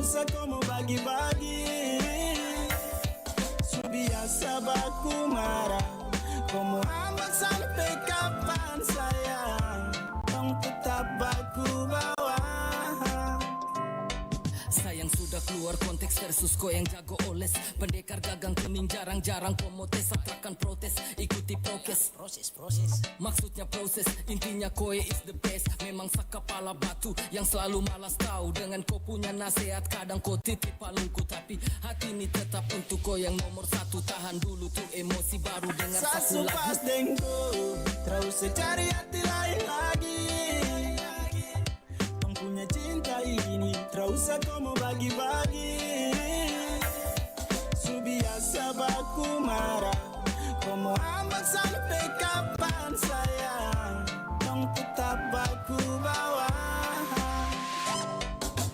usah kau mau bagi-bagi. Biasa baku marah, kau mau ambak sampai kapan sayang, kau tetap baku bawa. Sayang sudah keluar konteks versus kau yang jago oles. Pendekar gagang kuning jarang-jarang promotes. Atrakan protes, ikuti prokes. Proses maksudnya proses, intinya koe is the best. Memang sak kepala batu yang selalu malas tahu. Dengan kau punya nasihat kadang kau titip palungku. Tapi hati ini tetap untuk kau yang nomor satu. Tahan dulu tuh emosi baru dengar satu lagu. Sasupas dengku, terus cari hati lain lagi. Punya cinta ini, terus kau mau bagi-bagi. Biasa baku marah, kau mau ambak sampai kapan sayang, kau tetap baku bawa.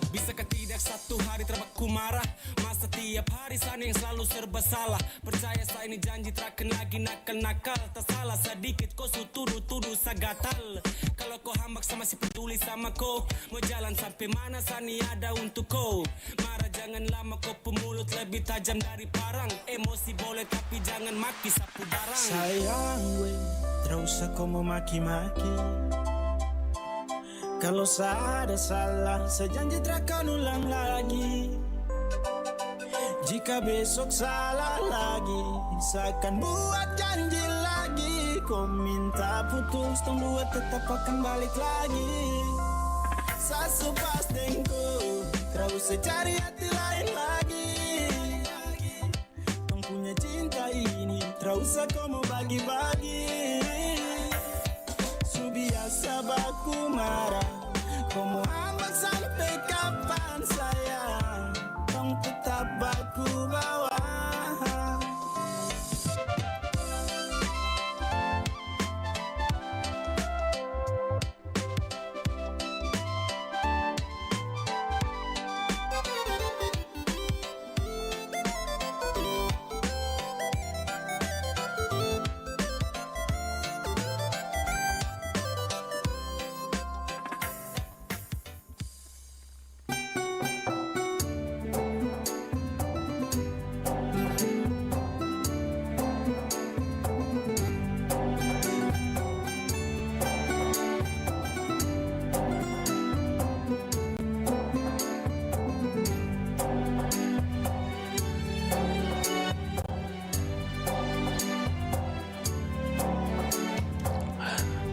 Bisakah tidak satu hari terbaku marah? Masa tiap hari sana yang selalu serba salah. Percaya saya ini janji terakan lagi nakal-nakal. Tak salah sedikit kau tuduh-tuduh sagatal. Kalau kau hambak sama si peduli sama kau, mau jalan sampai mana sani ada untuk kau. Marah jangan lama kau pemulut lebih tajam dari parang. Emosi boleh tapi jangan maki sapu darang. Sayang we, terus kau mau maki-maki. Kalau ada salah, saya janji takkan ulang lagi. Jika besok salah lagi, saya akan buat janji lagi. Kau minta putus, tong dua tetap akan balik lagi. Sasupas dengku, terus cari hati lain lagi. Kau punya cinta ini, terus kau mau bagi-bagi. Biasa baku marah, kau mau ambak sampai kapan sayang, kau tetap baku bawa.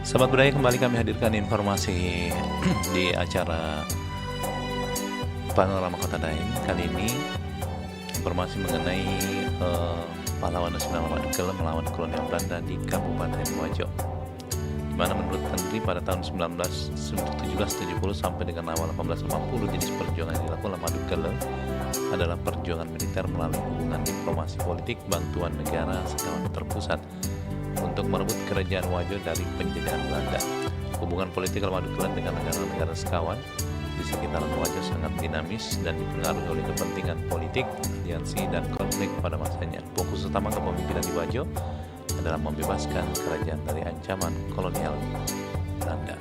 Sahabat budaya, kembali kami hadirkan informasi di acara Panorama Kota Daeng. Kali ini informasi mengenai pahlawan nasional Madukele melawan kolonial Belanda di Kabupaten Wajo, di mana menurut Henry pada tahun 1770 sampai dengan awal 1850 jenis perjuangan yang dilakukan oleh Madukele adalah perjuangan militer melalui hubungan diplomasi politik, bantuan negara skala terpusat untuk merebut kerajaan Wajo dari penjajahan Belanda. Hubungan politik Madukele dengan negara-negara sekawan di sekitaran Wajo sangat dinamis dan dipengaruhi oleh kepentingan politik, aliansi, dan konflik pada masanya. Fokus utama kepemimpinan di Wajo adalah membebaskan kerajaan dari ancaman kolonial Belanda.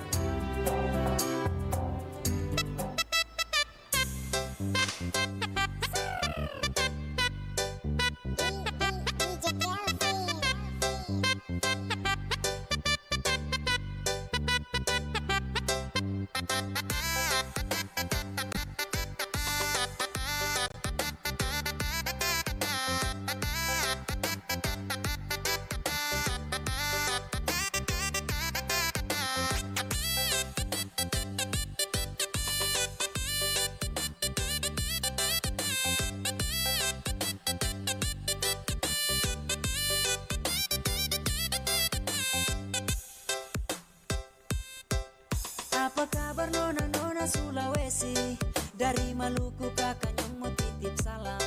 Apa kabar nona-nona Sulawesi? Dari Maluku kakak yang mau titip salam.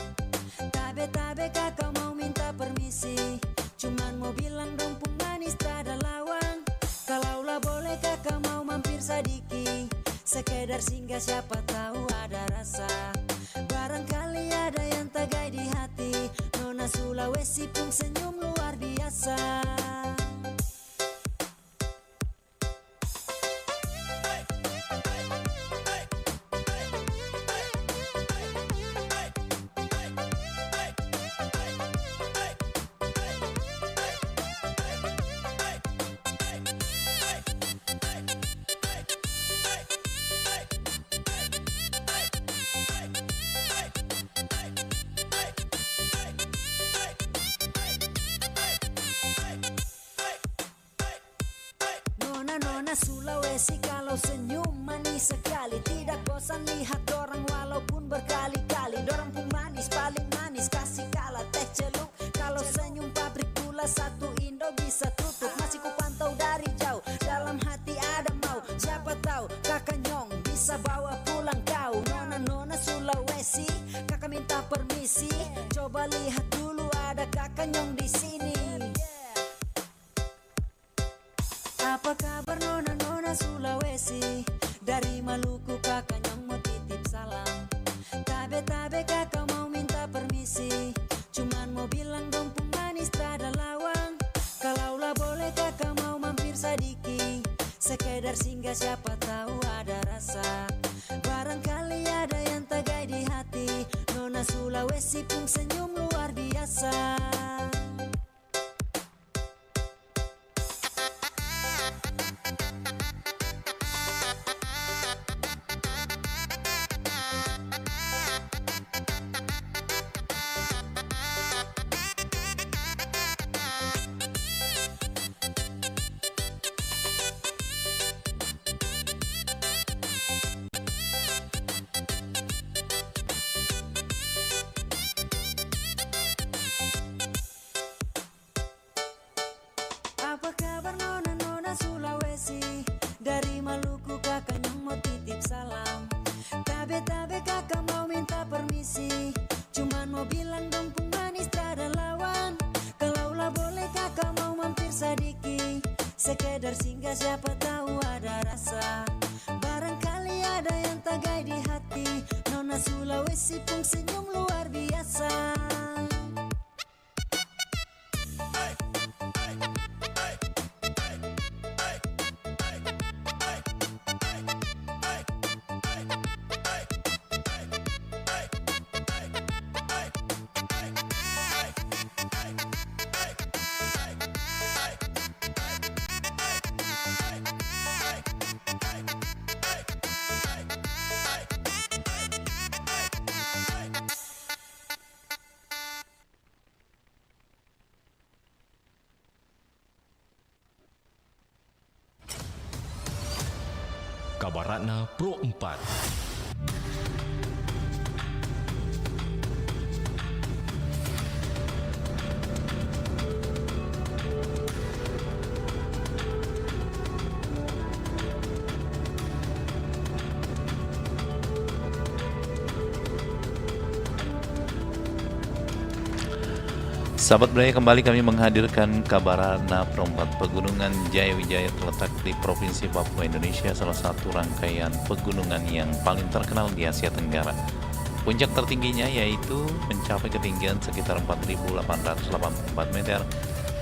Tabe-tabe kakak mau minta permisi, cuman mau bilang dompung manis tada lawang. Kalaulah boleh kakak mau mampir sadiki, sekedar singgah siapa tahu ada rasa. Barangkali ada yang tagai di hati, nona Sulawesi pun senyum luar biasa. bosan lihat dorang walaupun berkali-kali. Dorang pun manis, paling manis, kasih kalah teh celup. Kalau senyum pabrik gula satu Indo bisa tutup. Masih ku pantau dari jauh, dalam hati ada mau. Siapa tahu kakak Nyong bisa bawa pulang kau. Nona-nona Sulawesi, kakak minta permisi. Coba lihat dulu ada kakak Nyong di sini. Apa kabar nona-nona Sulawesi? Dari Maluku kakak Nyong mau titip salam. Tabe-tabe kakak mau minta permisi. Cuman mau bilang dong pemanis ada lawang. Kalaulah boleh kakak mau mampir sadiki. Sekedar singgah siapa tahu ada rasa. Barangkali ada yang tagai di hati. Nona Sulawesi pun senyum luar biasa. Apa kabar nona-nona Sulawesi? Dari Maluku kakak Nyong mau titip salam. Tabe-tabe kakak mau minta permisi. Cuman mau bilang dong pemanis ada lawan. Kalaulah boleh kakak mau mampir sadiki. Sekedar singgah siapa tahu ada rasa. Barangkali ada yang tagai di hati. Nona Sulawesi pun senyum luar biasa. Kabaratna Pro 4. Sahabat budaya, kembali kami menghadirkan Kabaratna Pro 4. Pegunungan Jayawijaya terletak di Provinsi Papua, Indonesia, salah satu rangkaian pegunungan yang paling terkenal di Asia Tenggara. Puncak tertingginya yaitu mencapai ketinggian sekitar 4.884 meter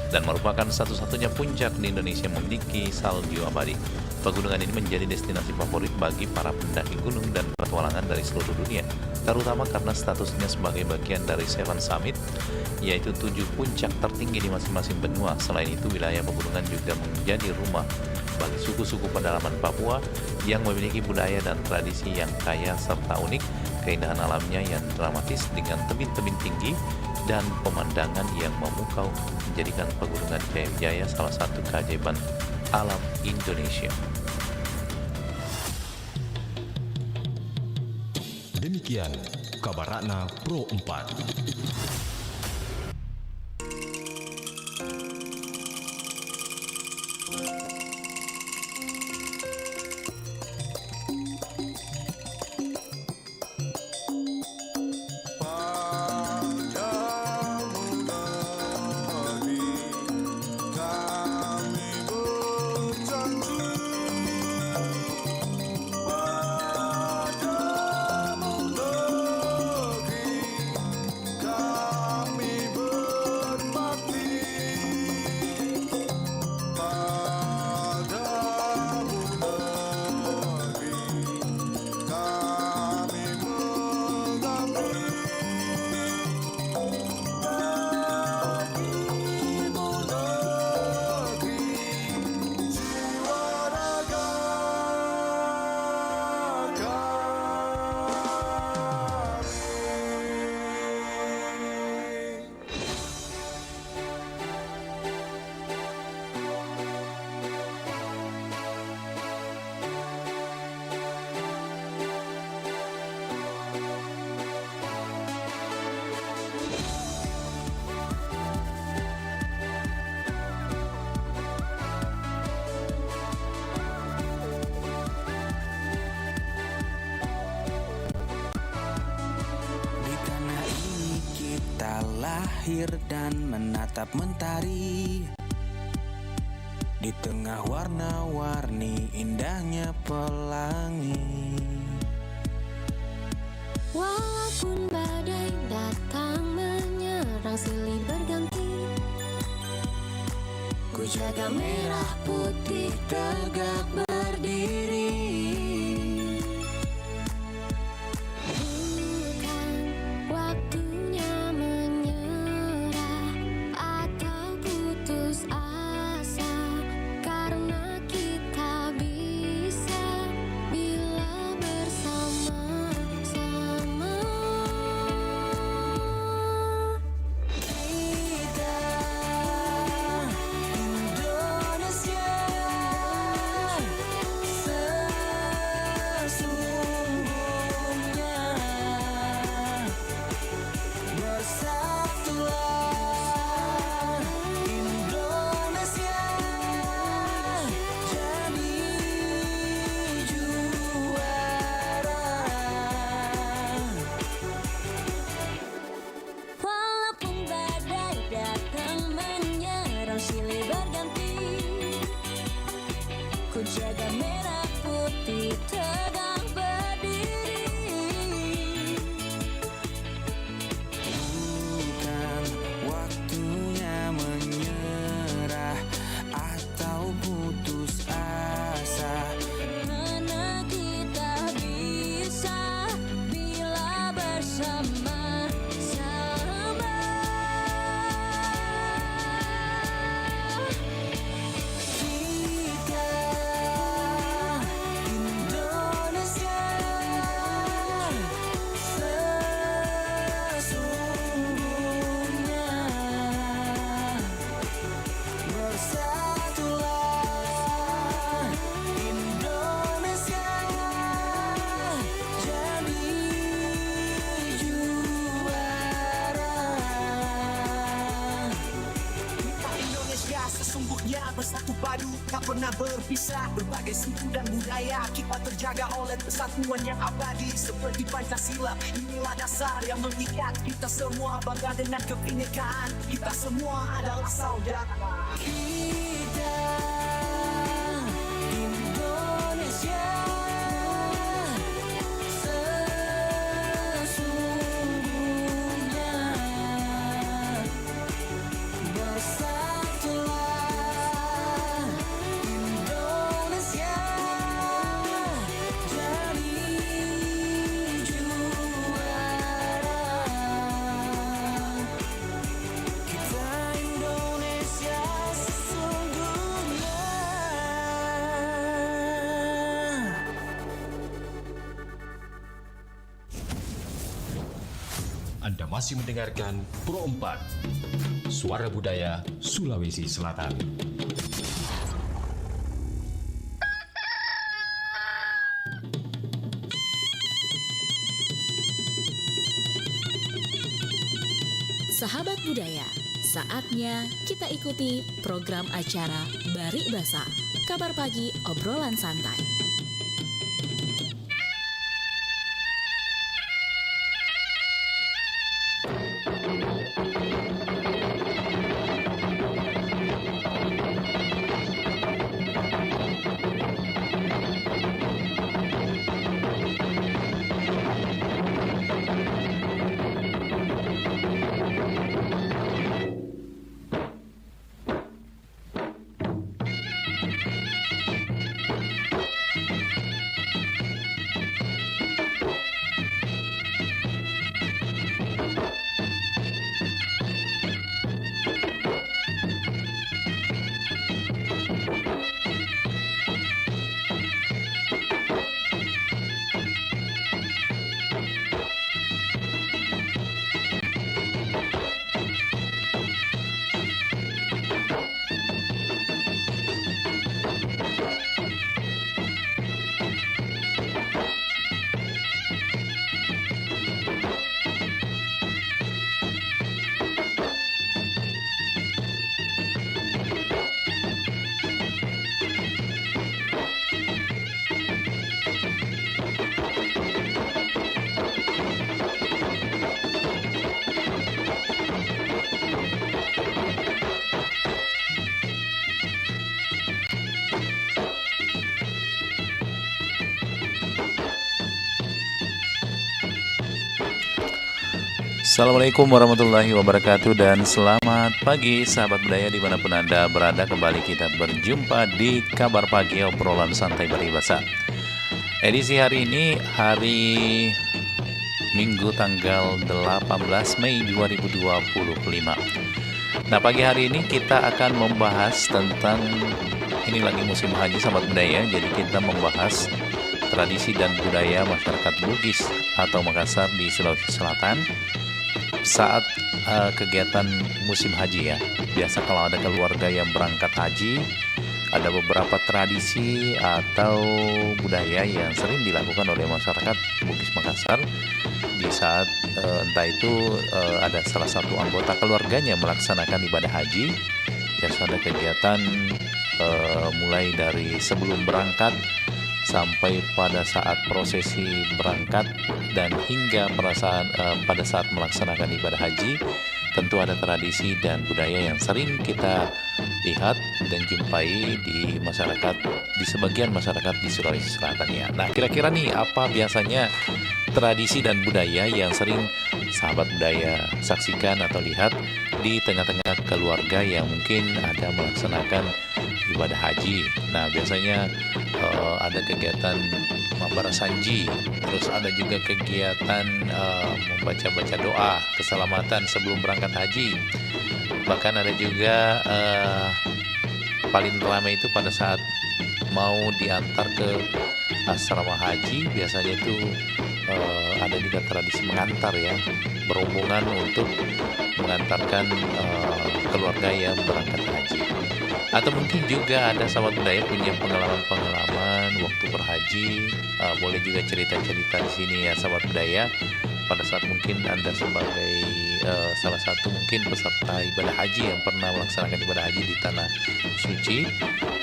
dan merupakan satu-satunya puncak di Indonesia yang memiliki salju abadi. Pegunungan ini menjadi destinasi favorit bagi para pendaki gunung dan petualangan dari seluruh dunia, terutama karena statusnya sebagai bagian dari Seven Summit, yaitu 7 puncak tertinggi di masing-masing benua. Selain itu, wilayah pegunungan juga menjadi rumah bagi suku-suku pedalaman Papua yang memiliki budaya dan tradisi yang kaya serta unik. Keindahan alamnya yang dramatis dengan tebing-tebing tinggi dan pemandangan yang memukau menjadikan pegunungan Jayawijaya salah satu keajaiban alam Indonesia. Demikian Kabaratna Pro 4. God. berakhir dan menatap mentari. Di tengah warna-warni indahnya pelangi. Walaupun badai datang menyerang silih berganti, ku jaga merah putih tegak berdiri. Bukan waktunya menyerah atau putus asa, karena kita bisa bila bersama-sama. Kita Indonesia sesungguhnya, bersatulah Indonesia jadi juara. Walaupun badai datang menyerang silih berganti, ku jaga merah putih tegak berdiri. Bukan waktunya menyerah atau putus asa, Karena kita bisa bila bersama-sama. kita Indonesia sesungguhnya, bersatulah Indonesia jadi juara. Kita Indonesia sesungguhnya bersatu padu, tak pernah berpisah. Berbagai suku dan budaya kita terjaga oleh persatuan yang abadi seperti Pancasila. Inilah dasar yang mengikat kita semua, bangga dengan kebinekaan. Kita semua adalah saudara. Kita Indonesia sesungguhnya, bersatulah Indonesia jadi juara. Kita Indonesia sesungguhnya. Anda masih mendengarkan Pro 4, Suara Budaya Sulawesi Selatan. Sahabat budaya, saatnya kita ikuti program acara Bari Basa, kabar pagi obrolan santai. Assalamualaikum warahmatullahi wabarakatuh dan selamat pagi sahabat budaya dimanapun Anda berada. Kembali kita berjumpa di Kabar Pagi Obrolan Santai Peribahasa. Edisi hari ini hari Minggu tanggal 18 Mei 2025. Nah, pagi hari ini kita akan membahas tentang, ini lagi musim haji sahabat budaya, jadi kita membahas tradisi dan budaya masyarakat Bugis atau Makassar di Sulawesi Selatan saat kegiatan musim haji ya. Biasa kalau ada keluarga yang berangkat haji, ada beberapa tradisi atau budaya yang sering dilakukan oleh masyarakat Bugis Makassar di saat entah itu ada salah satu anggota keluarganya melaksanakan ibadah haji. Biasa ada kegiatan mulai dari sebelum berangkat sampai pada saat prosesi berangkat dan hingga pada saat melaksanakan ibadah haji. Tentu ada tradisi dan budaya yang sering kita lihat dan jumpai di masyarakat, di sebagian masyarakat di Sulawesi Selatan ya. Nah, kira-kira nih apa biasanya tradisi dan budaya yang sering sahabat budaya saksikan atau lihat di tengah-tengah keluarga yang mungkin ada melaksanakan ibadah haji. Nah, biasanya ada kegiatan mambara sanji, terus ada juga kegiatan membaca-baca doa keselamatan sebelum berangkat haji. Bahkan ada juga paling ramai itu pada saat mau diantar ke asrama haji, biasanya itu ada juga tradisi mengantar ya, berombongan untuk mengantarkan keluarga yang berangkat haji. Atau mungkin juga ada sahabat budaya punya pengalaman-pengalaman waktu berhaji, boleh juga cerita-cerita di sini ya sahabat budaya. Pada saat mungkin Anda sebagai salah satu mungkin peserta ibadah haji yang pernah melaksanakan ibadah haji di tanah suci,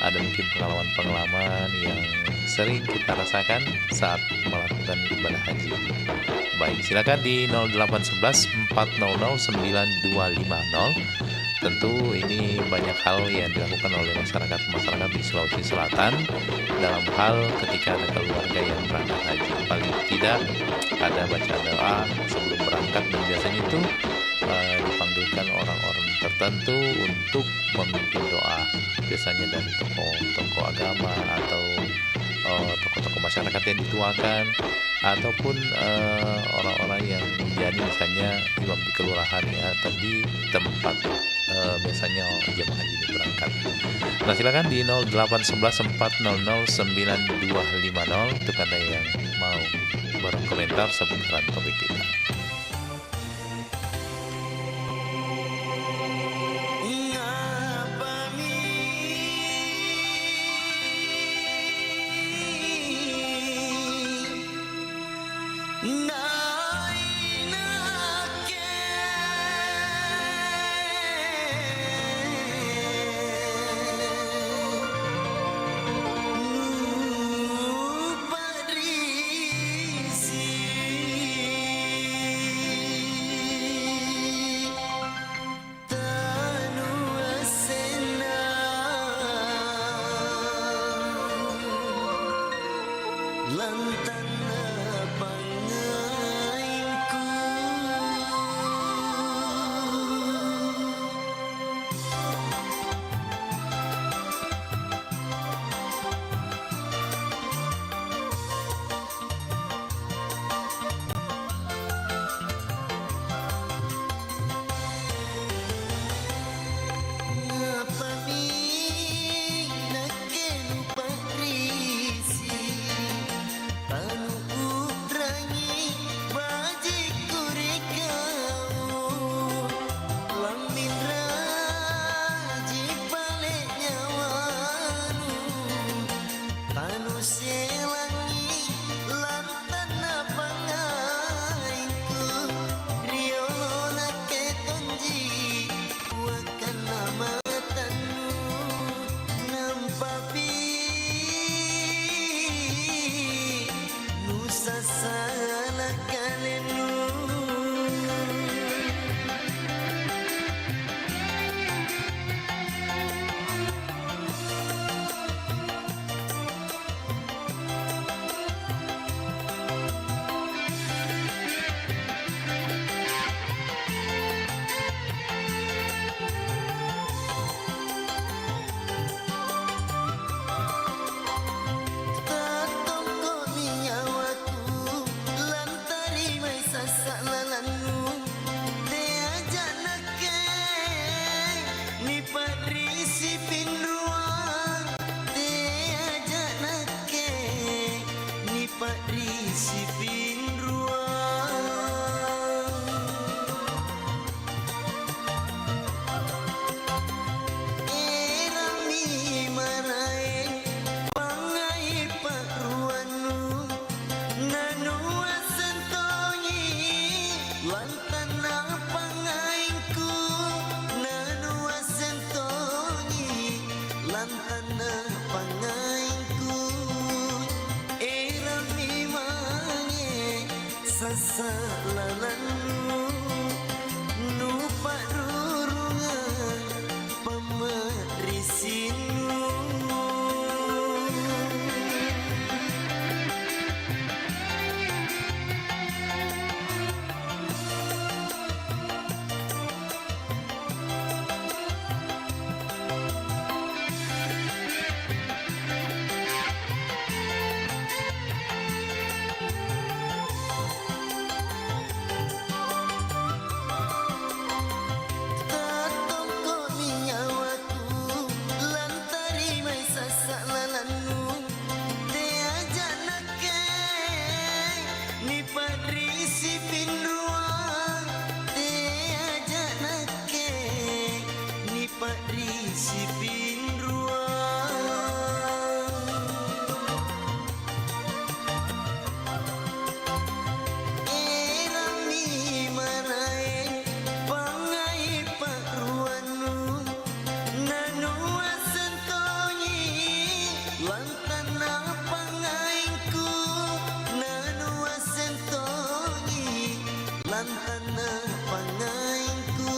ada mungkin pengalaman-pengalaman yang sering kita rasakan saat melakukan ibadah haji. Baik, silakan di 0811 400 9250. Tentu ini banyak hal yang dilakukan oleh masyarakat di Sulawesi Selatan dalam hal ketika ada keluarga yang berangkat haji. Paling tidak ada baca doa sebelum berangkat, dan biasanya itu dipanggilkan orang-orang tertentu untuk memimpin doa. Biasanya dari tokoh-tokoh agama atau tokoh-tokoh masyarakat yang dituakan, ataupun orang-orang yang menjadi misalnya imam di kelurahan ya, atau di tempat biasanya jemaah haji ini berangkat. Nah, silakan di 0811 400 9250 untuk Anda yang mau berkomentar seputaran topik kita. Anu risipin ruang Erami maraeng pangai paruanu Nanu asentonyi lantana pangainku Nanu asentonyi lantana pangainku Erami mange sasalalanu nu parurungan pemerisinu Tatongko ni nyawaku lantari mai sasalalanu te aja nake ni parisipin ruang te aja nake ni parisipin ruang Erami maraeng pangai paruanu Nanu asentonyi lantana pangainku Nanu asentonyi lantana pangainku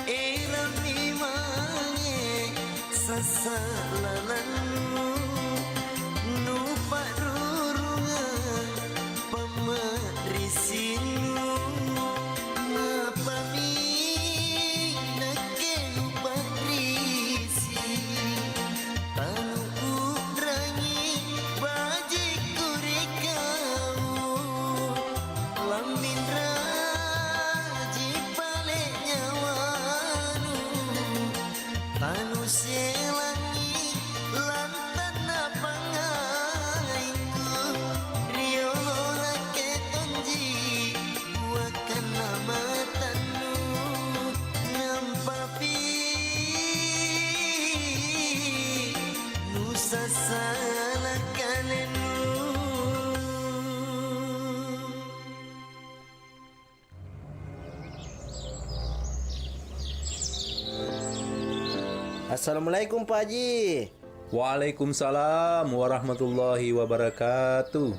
Erami mange sasalalanu nu parurungan pemerisinu Mapami nakenu parisi Tanu udrangi baji kurikau Lamin raji pale nyawanu Tanu selangi lantana pangainku Riolo lake tonji buakan nama tanu Ngampapi nusa salah kalenu Assalamualaikum Pak Haji. Waalaikumsalam warahmatullahi wabarakatuh.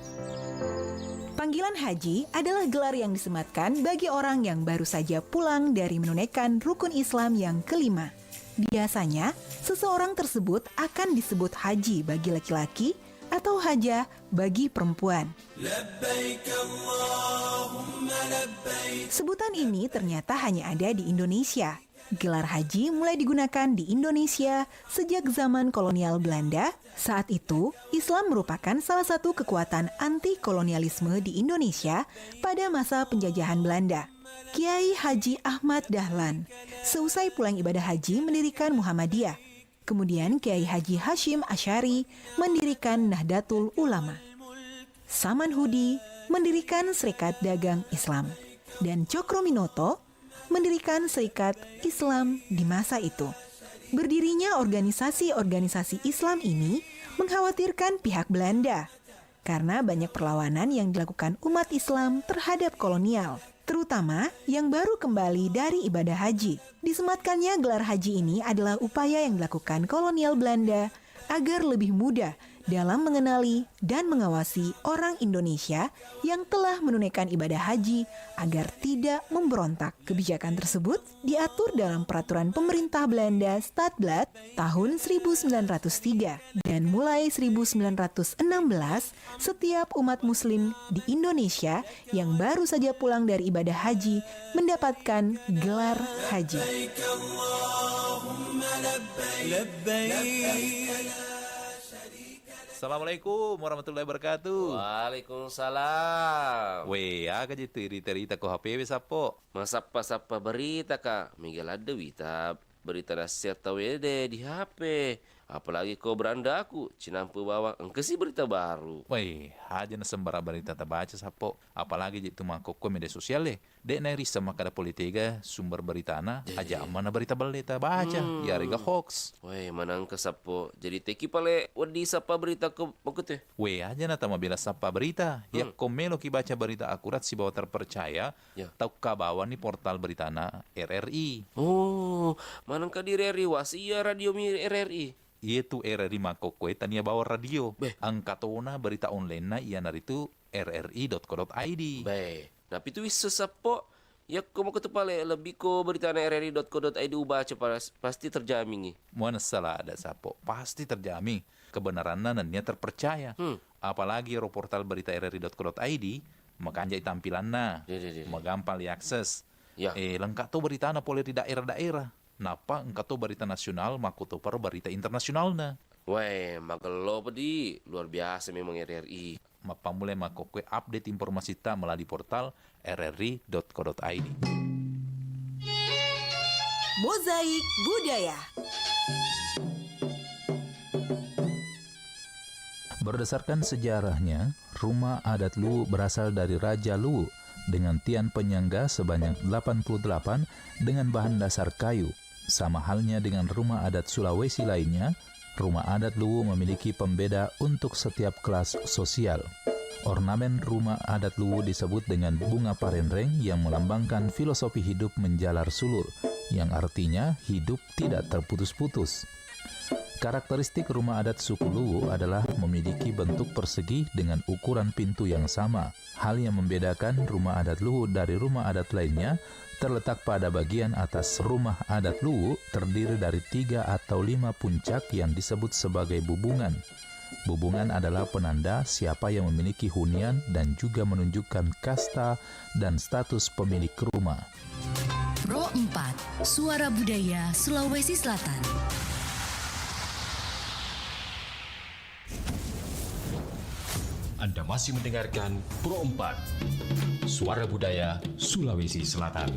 Panggilan haji adalah gelar yang disematkan bagi orang yang baru saja pulang dari menunaikan rukun Islam yang kelima. Biasanya, seseorang tersebut akan disebut haji bagi laki-laki atau hajah bagi perempuan. Sebutan ini ternyata hanya ada di Indonesia. Gelar haji mulai digunakan di Indonesia sejak zaman kolonial Belanda. Saat itu, Islam merupakan salah satu kekuatan anti-kolonialisme di Indonesia pada masa penjajahan Belanda. Kiai Haji Ahmad Dahlan, seusai pulang ibadah haji mendirikan Muhammadiyah. Kemudian Kiai Haji Hashim Asy'ari mendirikan Nahdlatul Ulama. Saman Hudi mendirikan Serikat Dagang Islam. Dan Cokro Minoto mendirikan Serikat Islam di masa itu. Berdirinya organisasi-organisasi Islam ini mengkhawatirkan pihak Belanda karena banyak perlawanan yang dilakukan umat Islam terhadap kolonial, terutama yang baru kembali dari ibadah haji. Disematkannya gelar haji ini adalah upaya yang dilakukan kolonial Belanda agar lebih mudah dalam mengenali dan mengawasi orang Indonesia yang telah menunaikan ibadah haji agar tidak memberontak. Kebijakan tersebut diatur dalam Peraturan Pemerintah Belanda Stadblad tahun 1903 dan mulai 1916 setiap umat muslim di Indonesia yang baru saja pulang dari ibadah haji mendapatkan gelar haji. Assalamualaikum warahmatullahi wabarakatuh. Waalaikumsalam. Weh, aga je cerita ko HP wis apa? Masapa berita kak? Miguel ada berita nasihat tahu ya deh di HP. Apalagi kau beranda aku, cinampu bawa engkesi berita baru. Woi, aja na sembara berita terbaca sapo. Apalagi itu mangkok media sosial deh. Dek na risa makada politika sumber berita na aja mana berita berita baca. Ya rega hoax. Woi, manang ke sapo. Jadi teki pale wedi sapa berita ke makut ya. Woi, aja na tama bela sapa berita. Ya komelo ki baca berita akurat si bawa terpercaya. Tau kabawa ni portal berita na RRI. Oh, manang ka di RRI wasia radio mi RRI. Itu RRI makokwe tania bawa radio. Angkatona berita online na iya naritu rri.co.id. Nah itu wis sesapo ya ko mau ketepale lebih ko berita na rri.co.id baca pasti terjamin nih. Mana salah ada sapo pasti terjamin kebenarannya nannya terpercaya. Apalagi portal berita rri.co.id makanya tampilannya magampang diakses. Lengkap tuh berita na boleh di daerah-daerah. Napa engkau tuh berita nasional makuto per berita internasional na. Weh, magelo pedi luar biasa memang RRI. Mapa mulai makokwe update informasi ta melalui portal rri.co.id. Mozaik Budaya. Berdasarkan sejarahnya, rumah adat Luwu berasal dari Raja Luwu dengan tian penyangga sebanyak 88 dengan bahan dasar kayu. Sama halnya dengan rumah adat Sulawesi lainnya, rumah adat Luwu memiliki pembeda untuk setiap kelas sosial. Ornamen rumah adat Luwu disebut dengan bunga parenreng yang melambangkan filosofi hidup menjalar sulur, yang artinya hidup tidak terputus-putus. Karakteristik rumah adat suku Luwu adalah memiliki bentuk persegi dengan ukuran pintu yang sama. Hal yang membedakan rumah adat Luwu dari rumah adat lainnya terletak pada bagian atas rumah adat Luwu terdiri dari 3 atau 5 puncak yang disebut sebagai bubungan. Bubungan adalah penanda siapa yang memiliki hunian dan juga menunjukkan kasta dan status pemilik rumah. Pro 4, Suara Budaya Sulawesi Selatan. Anda masih mendengarkan Pro 4, Suara Budaya Sulawesi Selatan.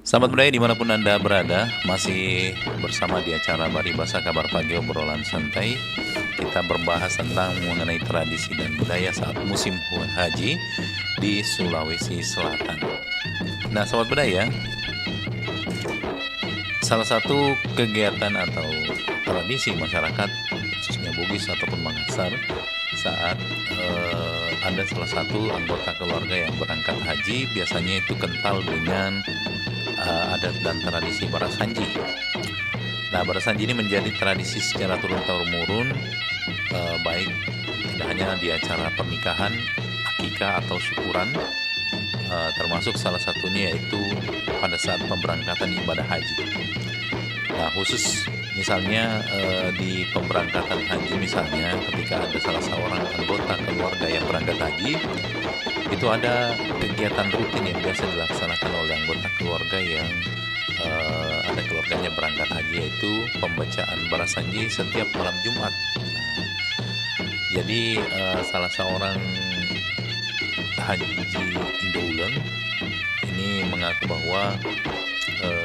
Sahabat budaya dimanapun Anda berada, masih bersama di acara Bari Basa Kabar Pagi Obrolan Santai. Kita berbahas tentang mengenai tradisi dan budaya saat musim haji di Sulawesi Selatan. Nah sahabat budaya, salah satu kegiatan atau tradisi masyarakat khususnya Bugis ataupun Makassar saat ada salah satu anggota keluarga yang berangkat haji, biasanya itu kental dengan adat dan tradisi barasanji. Nah, barasanji ini menjadi tradisi secara turun-temurun, baik tidak hanya di acara pernikahan, akikah atau syukuran, termasuk salah satunya yaitu pada saat pemberangkatan ibadah haji. Nah, khusus misalnya di pemberangkatan haji misalnya ketika ada salah seorang anggota keluarga yang berangkat haji, itu ada kegiatan rutin yang biasa dilaksanakan oleh anggota keluarga yang ada keluarganya berangkat haji, yaitu pembacaan barasanji setiap malam Jumat. Jadi salah seorang haji Indoulen ini mengaku bahwa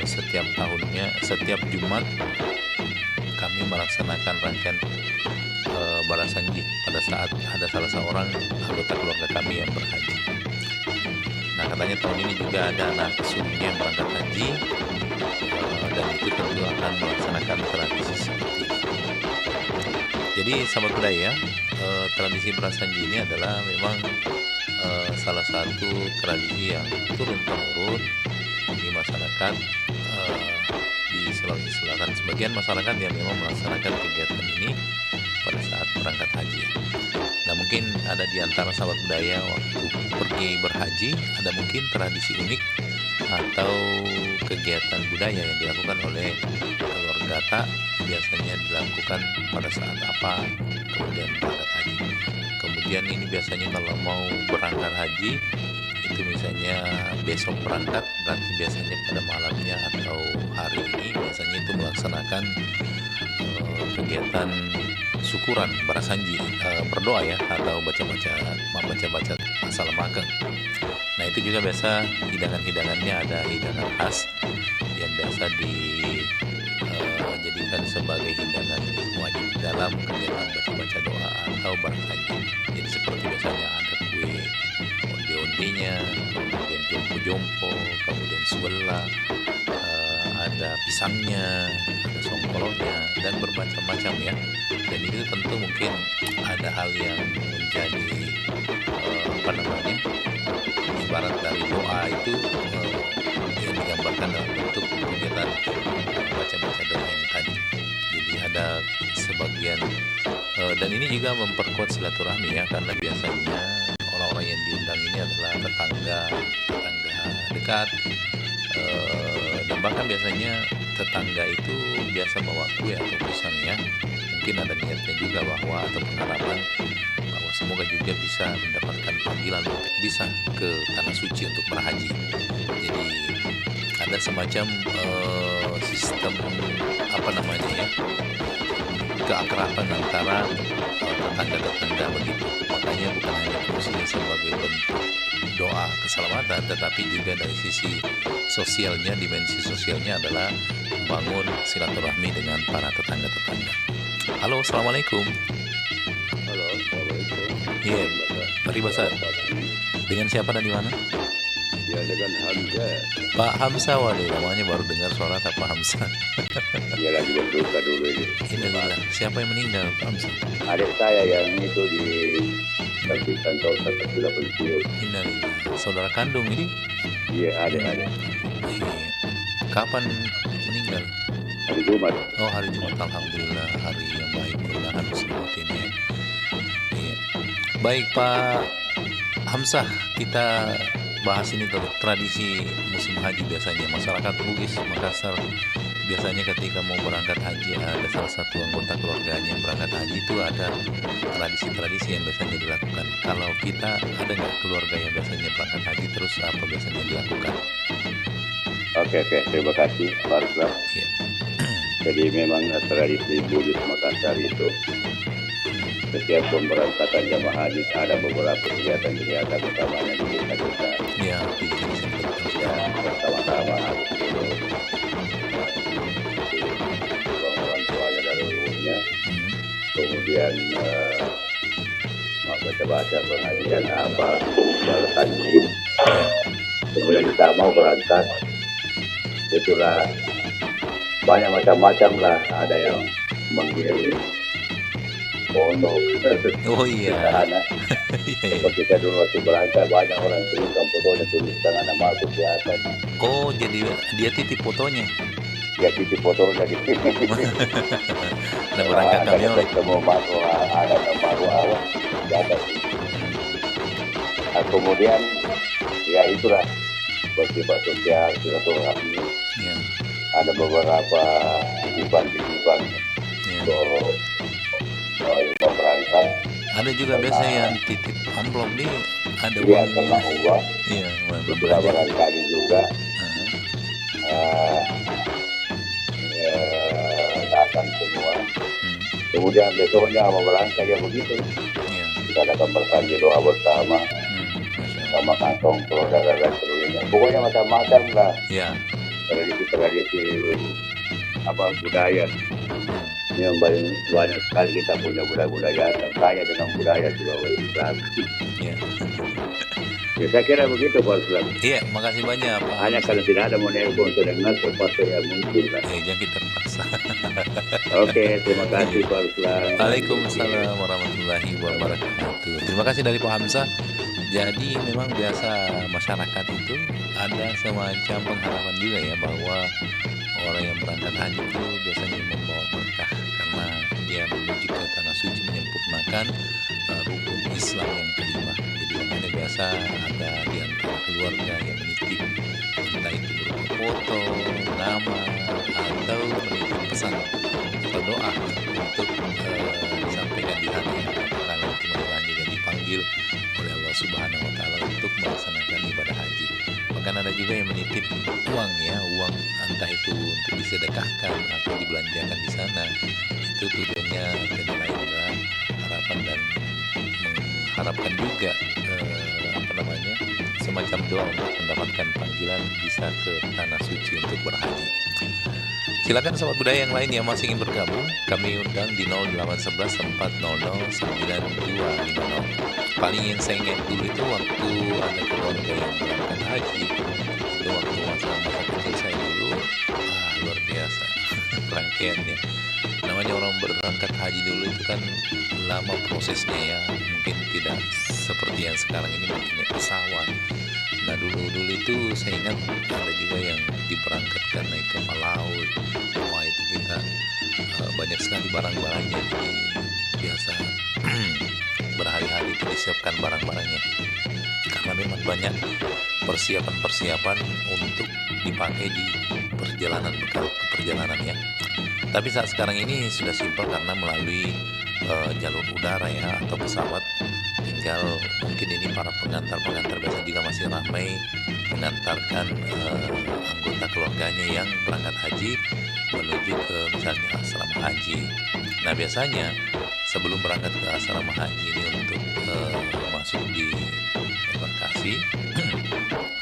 setiap tahunnya, setiap Jumat kami melaksanakan rangkaian barasanji pada saat ada salah seorang anggota keluarga kami yang berhaji. Nah katanya tahun ini juga ada anak sulungnya yang berangkat haji, dan itu tentu akan melaksanakan tradisi seperti itu. Jadi sahabat budaya, tradisi barasanji ini adalah memang salah satu tradisi yang turun-temurun di masyarakat di Sulawesi Selatan. Sebagian masyarakat yang memang melaksanakan kegiatan ini pada saat berangkat haji. Nah mungkin ada di antara sahabat budaya waktu pergi berhaji ada mungkin tradisi unik atau kegiatan budaya yang dilakukan oleh keluarga tak biasanya dilakukan pada saat apa kemudian berangkat haji. Kemudian ini biasanya kalau mau berangkat haji itu misalnya besok berangkat, berarti biasanya pada malamnya atau hari ini biasanya itu melaksanakan kegiatan syukuran barasanji, berdoa ya, atau baca-baca assalamualaikum. Nah itu juga biasa hidangan-hidangannya, ada hidangan khas yang biasa dijadikan sebagai hidangan wajib dalam kegiatan baca-baca doa atau barasanji. Jadi seperti biasanya ada kue onde-ondenya, kemudian jompo-jompo, kemudian suwela, ada pisangnya, ada songkolnya, dan bermacam-macam ya. Dan itu tentu mungkin ada hal yang menjadi ibarat dari doa itu yang digambarkan dalam bentuk kegiatan baca-baca doa ini tadi. Jadi ada sebagian dan ini juga memperkuat silaturahmi ya, karena biasanya orang-orang yang diundang ini adalah tetangga dekat, dan bahkan biasanya tetangga itu biasa bawa kue atau pisang ya. Mungkin ada niatnya juga bahwa atau pengharapan bahwa semoga juga bisa mendapatkan panggilan untuk bisa ke tanah suci untuk berhaji. Jadi ada semacam sistem keakraban antara tetangga-tetangga begitu. Makanya bukan hanya fungsinya sebagai bentuk doa keselamatan, tetapi juga dari sisi sosialnya, dimensi sosialnya adalah membangun silaturahmi dengan para tetangga-tetangga. Halo, assalamualaikum. Halo, assalamualaikum. Iya, mari Bapak. Dengan siapa dan di mana? Ya, dengan Hamzah. Pak Hamzah, waduh, namanya baru dengar suara Pak Hamzah. Dia lagi berduka dulu ini. Innalillah. Siapa yang meninggal, Pak Hamzah? Adik saya yang itu di kantor sudah pensiun. Innalillah. Saudara kandung ini? Iya, adik. Kapan meninggal? Hari Jumat. Oh, hari Jumat. Alhamdulillah, hari yang baik, mudah-mudahan muslimin ya. Iya. Baik Pak Hamzah, kita bahas ini tradisi musim haji. Biasanya masyarakat Bugis Makassar biasanya ketika mau berangkat haji, ada salah satu anggota keluarganya yang berangkat haji, itu ada tradisi-tradisi yang biasanya dilakukan. Kalau kita ada nggak keluarga yang biasanya berangkat haji, terus apa biasanya dilakukan? Oke, terima kasih Pak Ruslan. Ya. Jadi memang tradisi Bugis Makassar itu setiap pemberangkatan jamaah haji ada beberapa kegiatan utamanya di desa-desa. Ya, pertama-tama harus orang tuanya dari rumahnya, kemudian baca-baca pengajian apa, haji. Kemudian kita mau berangkat, itulah banyak macam-macam lah, ada yang mengirim pondok. Oh iya. Seperti kita dulu waktu berangkat banyak orang tuliskan fotonya, tuliskan nama aku di atas. Oh, jadi dia titip fotonya. Dia titip fotonya di sini. Ada berangkat kami oleh. Ada nama awal di atas. Nah, kemudian ya itulah bersifat sosial, silaturahmi. Ya. Ada beberapa titipan berangkat. Ada juga biasa yang titip amplop di ada uang. Uang. Iya, beberapa kali juga. Datang semua. Kemudian besoknya mau berangkat ya begitu. Iya. Kita akan bersanji doa bersama. Sama kantong saudara dan sebagainya. Pokoknya macam-macam lah. Iya. Tradisi budaya. Ini yang banyak sekali kita punya budaya kaya dengan budaya Sulawesi Selatan. Iya. Ya, saya kira begitu Pak Ruslan. Iya, makasih banyak Pak. Hanya kalau tidak ada menelpon untuk dengar sesuatu yang mungkin lah. Jangan kita terpaksa. Oke, terima kasih Pak Ruslan. Waalaikumsalam warahmatullahi wabarakatuh. Terima kasih dari Pak Hamzah. Jadi memang biasa masyarakat itu ada semacam pengharapan juga ya, bahwa orang yang berangkat haji itu biasanya membawa berkah karena dia menuju ke tanah suci, menyempurnakan rukun Islam yang kelima. Jadi makanya biasa ada di antara keluarga yang menitip, entah itu berupa foto, nama, atau menitip pesan atau doa untuk disampaikan di hati. Apakah nanti mudah-mudahan juga dipanggil dipanggil oleh Allah Subhanahu wa taala untuk melaksanakan ibadah haji. Bahkan ada juga yang menitip uang ya, uang entah itu untuk disedekahkan atau dibelanjakan di sana. Itu tujuannya tidak lain adalah harapan dan mengharapkan juga semacam doa untuk mendapatkan panggilan bisa ke tanah suci untuk berhaji. Silakan sahabat budaya yang lain yang masih ingin bergabung, kami undang di 0811 400 9250. Paling yang saya ingat dulu itu waktu ada keluarga yang berangkat haji, itu waktu masa kecil saya dulu, luar biasa rangkaiannya. Namanya orang berangkat haji dulu itu kan lama prosesnya ya, mungkin tidak seperti yang sekarang ini naik pesawat. Nah dulu itu saya ingat ada juga yang diberangkatkan naik kapal laut. Wah itu kita banyak sekali barang-barangnya, jadi biasa berhari-hari itu disiapkan barang-barangnya karena memang banyak persiapan-persiapan untuk dipakai di perjalanan bekal ke perjalanan ya. Tapi saat sekarang ini sudah simpel karena melalui jalur udara ya atau pesawat. Tinggal mungkin ini para pengantar biasa juga masih ramai mengantarkan anggota keluarganya yang berangkat haji menuju ke misalnya asrama haji. Nah biasanya sebelum berangkat ke asrama haji ini untuk masuk di embarkasi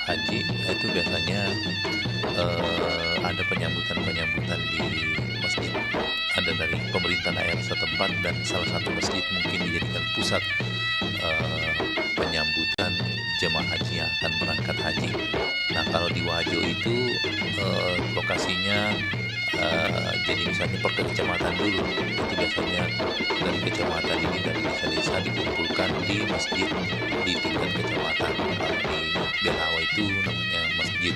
haji itu biasanya ada penyambutan di masjid. Ada dari pemerintah daerah setempat dan salah satu masjid mungkin dijadikan pusat penyambutan jemaah haji yang akan berangkat haji. Nah kalau di Wajo itu lokasinya jadi misalnya per kecamatan dulu, itu biasanya dari kecamatan ini dari desa-desa dikumpulkan di masjid di tingkat kecamatan. Di Belawa itu namanya Masjid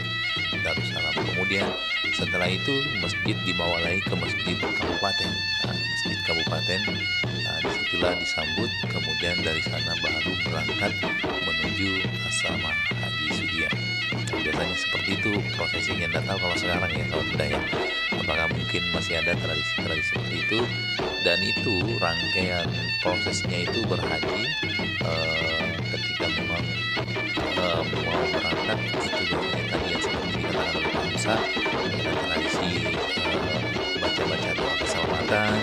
Darussalam. Kemudian setelah itu masjid dibawa lagi ke masjid kabupaten. Nah, masjid kabupaten, disitulah disambut. Kemudian dari sana baru berangkat menuju asrama haji Sudia. Nah, biasanya seperti itu prosesinya. Tidak tahu kalau sekarang ya kalau budaya. Apakah mungkin masih ada tradisi seperti itu? Dan itu rangkaian prosesnya itu berhaji ketika memang mau berangkat itu biasanya tadi yang seperti dikatakan oleh Pak Musa, ada tradisi baca-baca doa keselamatan,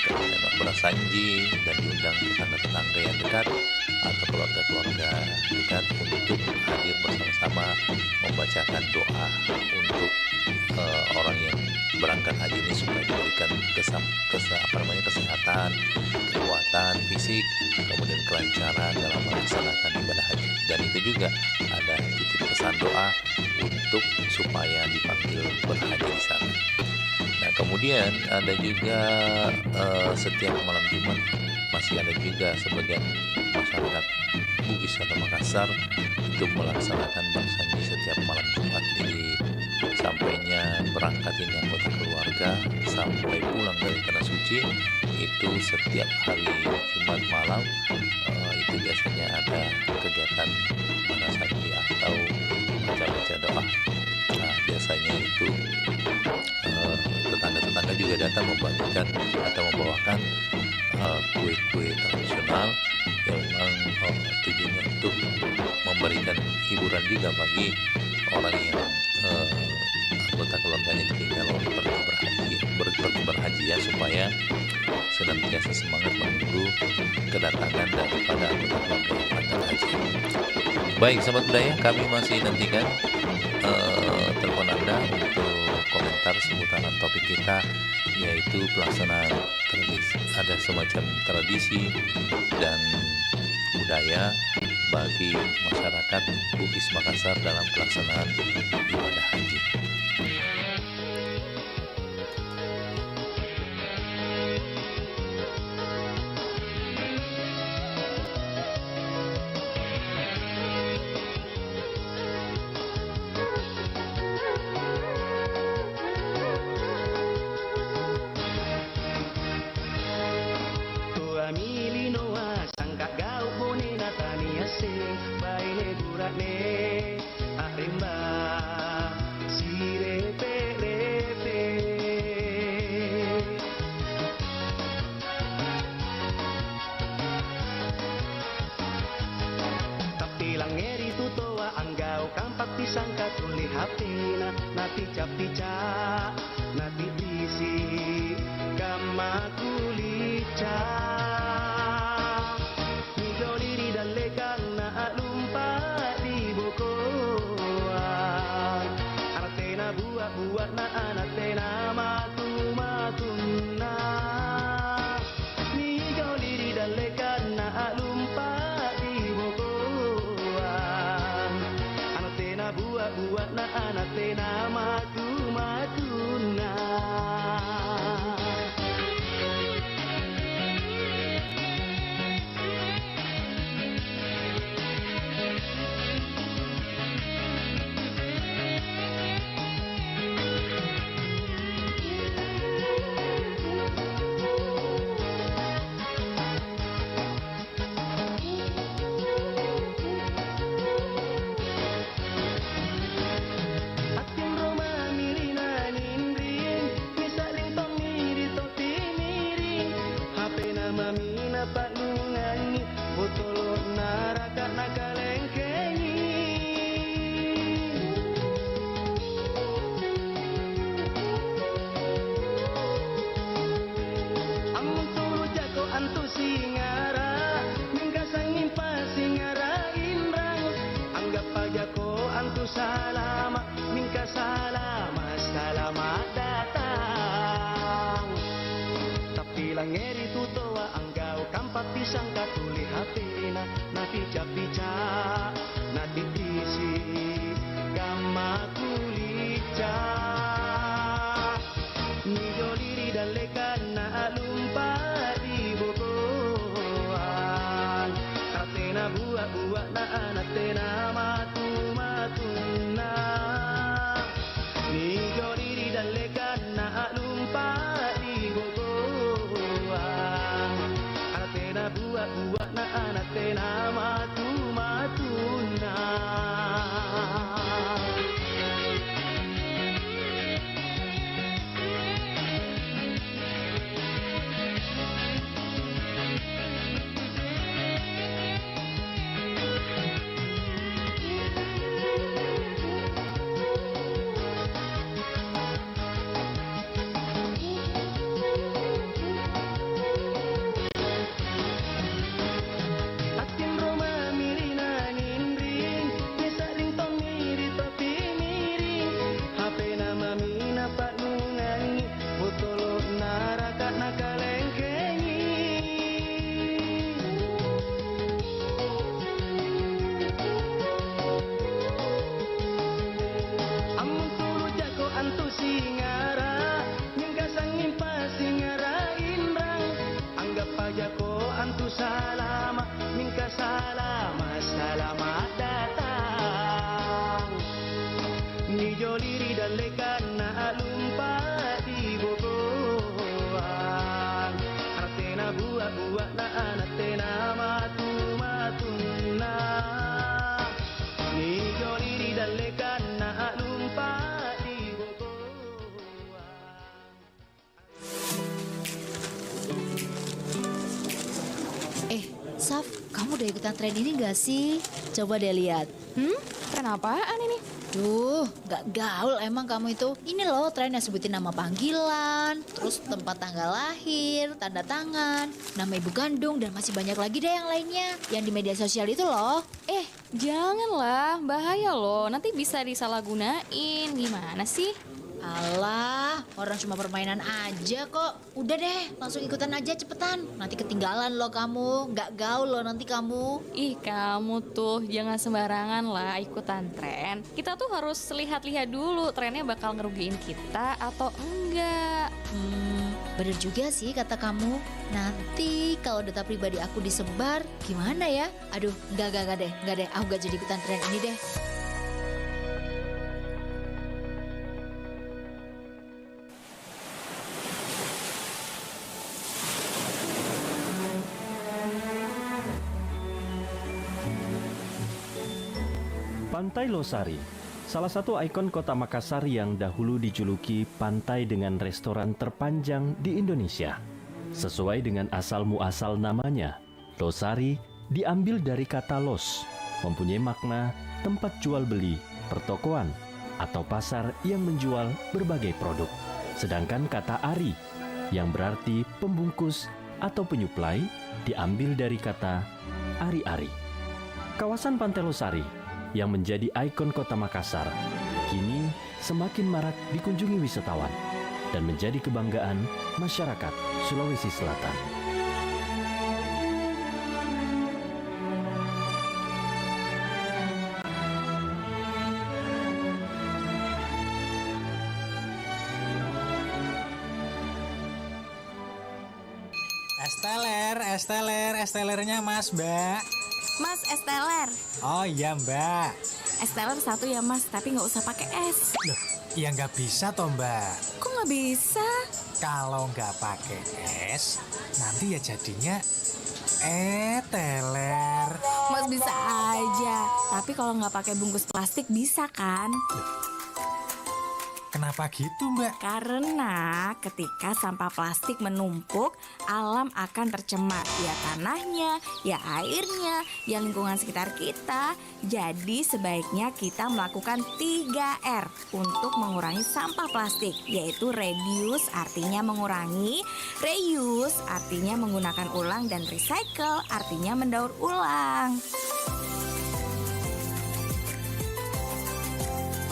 kemudian berasanji dan diundang tetangga-tetangga yang dekat atau keluarga-keluarga dekat untuk hadir bersama-sama membacakan doa untuk orang yang berangkat haji ini supaya diberikan kesehatan, kekuatan fisik, kemudian kelancaran dalam melaksanakan ibadah haji. Dan itu juga ada titip pesan doa untuk supaya dipanggil berhaji di sana. Nah kemudian ada juga setiap malam Jumat masih ada juga sebagian masyarakat Bugis atau Makassar itu melaksanakan bangsanji setiap malam Jumat. Jadi sampainya berangkat ini anggota keluarga sampai pulang dari tanah suci itu setiap hari Jumat malam itu biasanya ada kegiatan bangsanji atau baca-baca doa. Nah biasanya itu tetangga-tetangga juga datang membagikan atau membawakan kue-kue tradisional yang memang tujuannya untuk memberikan hiburan juga bagi orang yang anggota keluarganya ditinggal pergi berhaji ya, supaya senantiasa semangat menunggu kedatangan daripada anggota keluarga yang berangkat haji. Baik sahabat budaya, kami masih nantikan telepon Anda untuk komentar seputaran topik kita, yaitu pelaksanaan tradisi. Ada semacam tradisi dan budaya bagi masyarakat Bugis Makassar dalam pelaksanaan ibadah haji. Baile burane arimba sangka tuli hapina na pica-pica na titisi kama kulica midoliri dalekan na alumpa di bokoan artena buat na anatena matu-matuna midoliri dalekan na alumpa di bokoan anatena buat na anatena matu-matuna. Salama, mingka salama, selamat datang. Tapi langeri tutoa anggau kampat pisang katuli hapina na pica-pica na titisi kama kulica midoliri dalekan na alumpa di bokoan katena buat na anatena matu-matuna midoliri dalekan na alumpa di bokoan katena buat na anatena matu-matuna. Salama, mingka salama, selamat datang. Ni joliri dalekan na alumpa di bokoan. Artena buat na anatena matu-matuna. Ni joliri dalekan na alumpa di Saf, kamu udah ikutan tren ini gak sih? Coba deh lihat. Tren apaan ini? Duh, gak gaul emang kamu itu. Ini loh tren yang sebutin nama panggilan, terus tempat tanggal lahir, tanda tangan, nama ibu kandung, dan masih banyak lagi deh yang lainnya. Yang di media sosial itu loh. Janganlah, bahaya loh. Nanti bisa disalahgunain. Gimana sih? Alah, orang cuma permainan aja kok. Udah deh, langsung ikutan aja cepetan. Nanti ketinggalan loh kamu, nggak gaul loh nanti kamu. Ih, kamu tuh jangan sembarangan lah ikutan tren. Kita tuh harus lihat-lihat dulu trennya bakal ngerugiin kita atau enggak. Bener juga sih kata kamu. Nanti kalau data pribadi aku disebar, gimana ya? Aduh, enggak deh. Aku gak jadi ikutan tren ini deh. Pantai Losari, salah satu ikon kota Makassar yang dahulu dijuluki pantai dengan restoran terpanjang di Indonesia. Sesuai dengan asal muasal namanya, Losari diambil dari kata los, mempunyai makna tempat jual beli pertokoan atau pasar yang menjual berbagai produk. Sedangkan kata ari yang berarti pembungkus atau penyuplai diambil dari kata ari-ari. Kawasan Pantai Losari yang menjadi ikon kota Makassar kini semakin marak dikunjungi wisatawan dan menjadi kebanggaan masyarakat Sulawesi Selatan. Estelernya Mas, Mbak. Mas, es teler. Oh iya, Mbak. Es teler satu ya, Mas, tapi nggak usah pakai es. Loh, ya nggak bisa toh, Mbak. Kok nggak bisa? Kalau nggak pakai es, nanti ya jadinya teler. Mas bisa aja, tapi kalau nggak pakai bungkus plastik bisa kan? Kenapa gitu, Mbak? Karena ketika sampah plastik menumpuk, alam akan tercemar. Ya tanahnya, ya airnya, ya lingkungan sekitar kita. Jadi sebaiknya kita melakukan 3R untuk mengurangi sampah plastik, yaitu reduce artinya mengurangi, reuse artinya menggunakan ulang, dan recycle artinya mendaur ulang.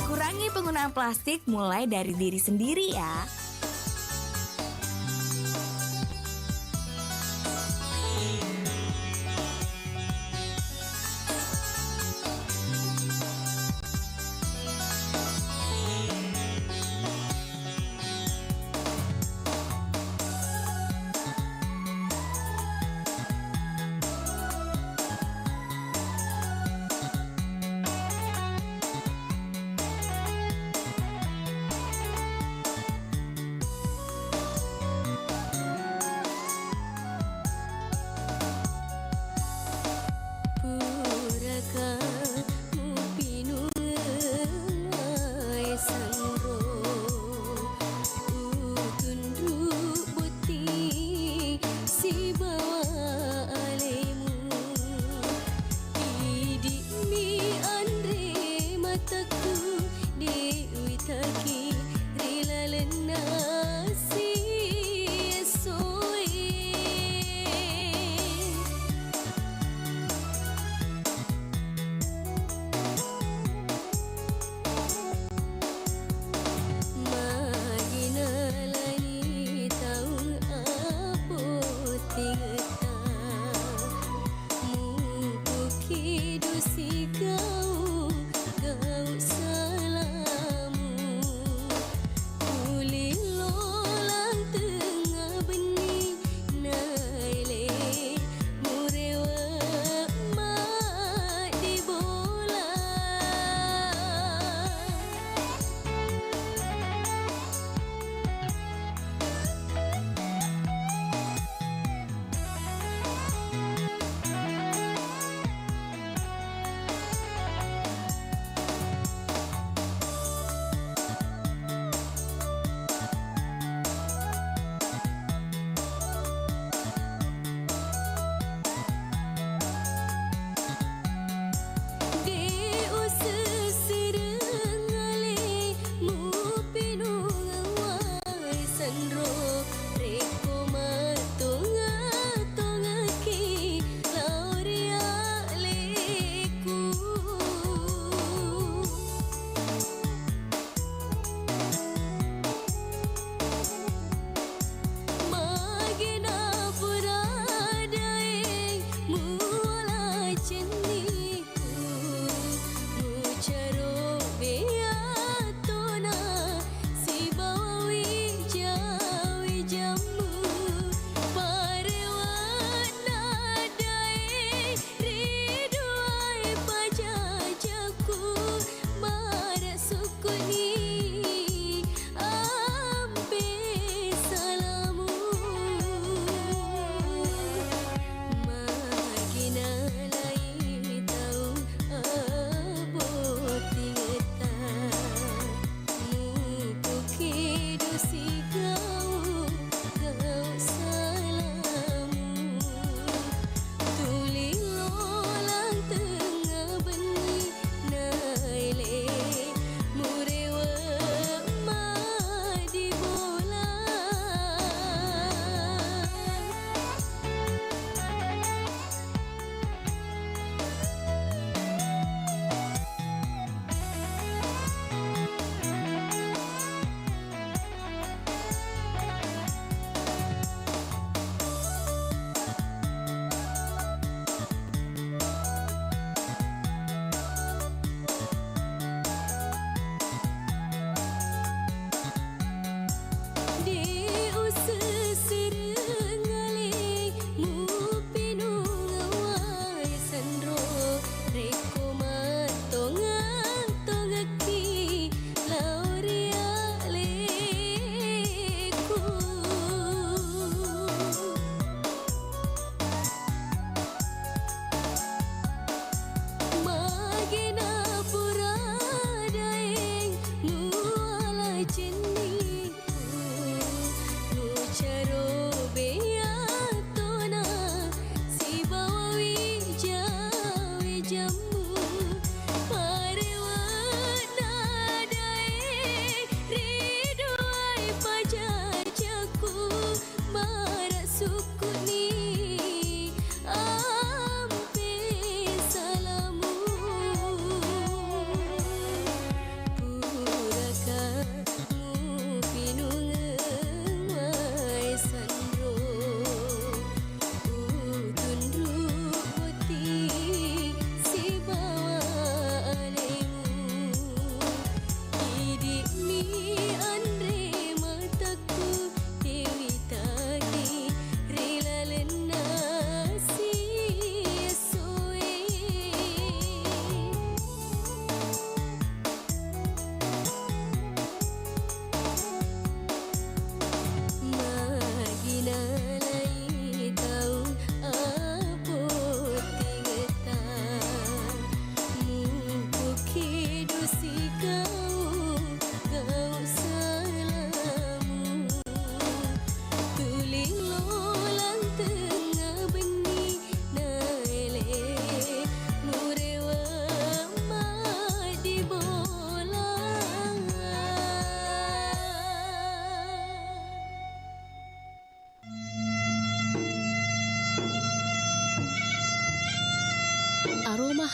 Kurangi penggunaan plastik mulai dari diri sendiri ya.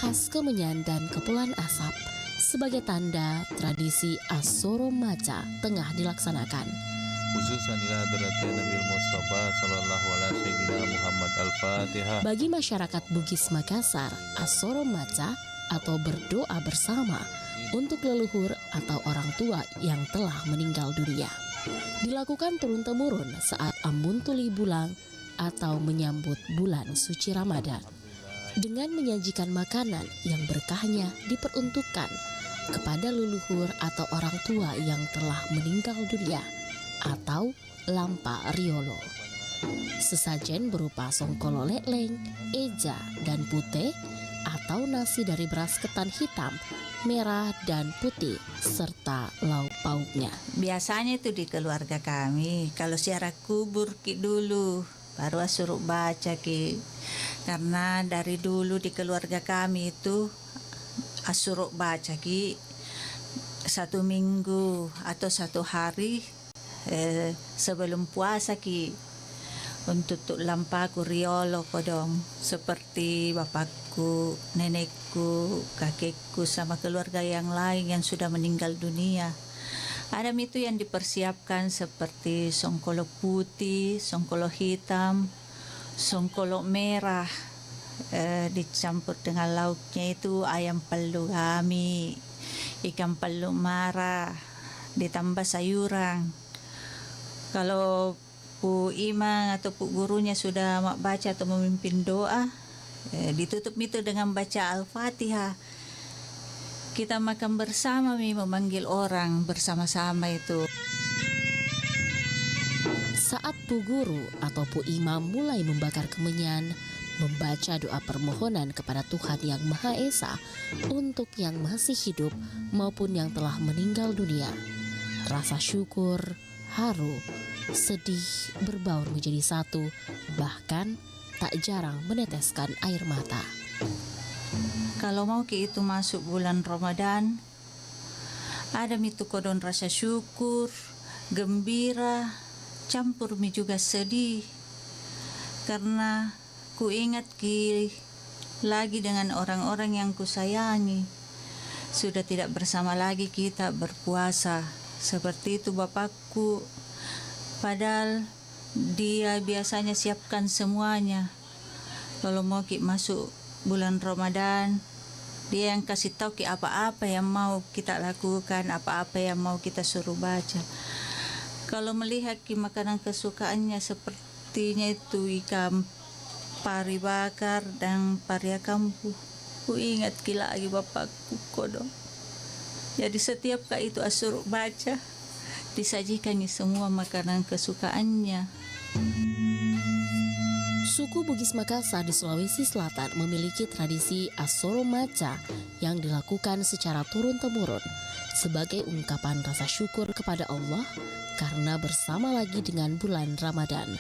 khas Kemenyan dan Kepulauan Asap sebagai tanda tradisi Asoro Maca tengah dilaksanakan. Khususan ila hadratin Nabi Mustafa sallallahu alaihi sayyidina Muhammad Al-Fatihah. Bagi masyarakat Bugis Makassar, Asoro Maca atau berdoa bersama untuk leluhur atau orang tua yang telah meninggal dunia dilakukan turun-temurun saat Ambun Tuli Bulang atau menyambut bulan suci Ramadan dengan menyajikan makanan yang berkahnya diperuntukkan kepada leluhur atau orang tua yang telah meninggal dunia atau lampa riolo. Sesajen berupa songkolo leleng, eja, dan putih atau nasi dari beras ketan hitam, merah, dan putih serta lauk pauknya. Biasanya itu di keluarga kami kalau ziarah kubur ki dulu baru suruh baca ki, karena dari dulu di keluarga kami itu suruh baca ki 1 minggu atau 1 hari sebelum puasa ki untuk lampaku riolo kodong seperti bapakku, nenekku, kakekku sama keluarga yang lain yang sudah meninggal dunia. Ada itu yang dipersiapkan seperti songkolo putih, songkolo hitam, songkolo merah, dicampur dengan lauknya itu ayam pelu kami, ikan pelu marah, ditambah sayuran. Kalau Pu Imam atau Pu gurunya sudah baca atau memimpin doa, ditutup itu dengan baca Al-Fatihah. Kita makan bersama, memanggil orang bersama-sama itu. Saat Pu Guru atau Pu Imam mulai membakar kemenyan, membaca doa permohonan kepada Tuhan Yang Maha Esa untuk yang masih hidup maupun yang telah meninggal dunia. Rasa syukur, haru, sedih berbaur menjadi satu, bahkan tak jarang meneteskan air mata. Kalau mau itu masuk bulan Ramadan, ada itu kodon rasa syukur, gembira, campur juga sedih, karena ku ingat lagi dengan orang-orang yang kusayangi. Sudah tidak bersama lagi kita berpuasa. Seperti itu bapakku, padahal dia biasanya siapkan semuanya. Kalau mau masuk bulan Ramadan, dia yang kasih tahu apa-apa yang mau kita lakukan, apa-apa yang mau kita suruh baca. Kalau melihat makanan kesukaannya sepertinya itu ikan pari bakar dan paria kampu, ku ingat lagi bapakku kodong. Jadi setiap itu suruh baca, disajikan semua makanan kesukaannya. Suku Bugis Makassar di Sulawesi Selatan memiliki tradisi Asoro Maca yang dilakukan secara turun-temurun sebagai ungkapan rasa syukur kepada Allah karena bersama lagi dengan bulan Ramadan.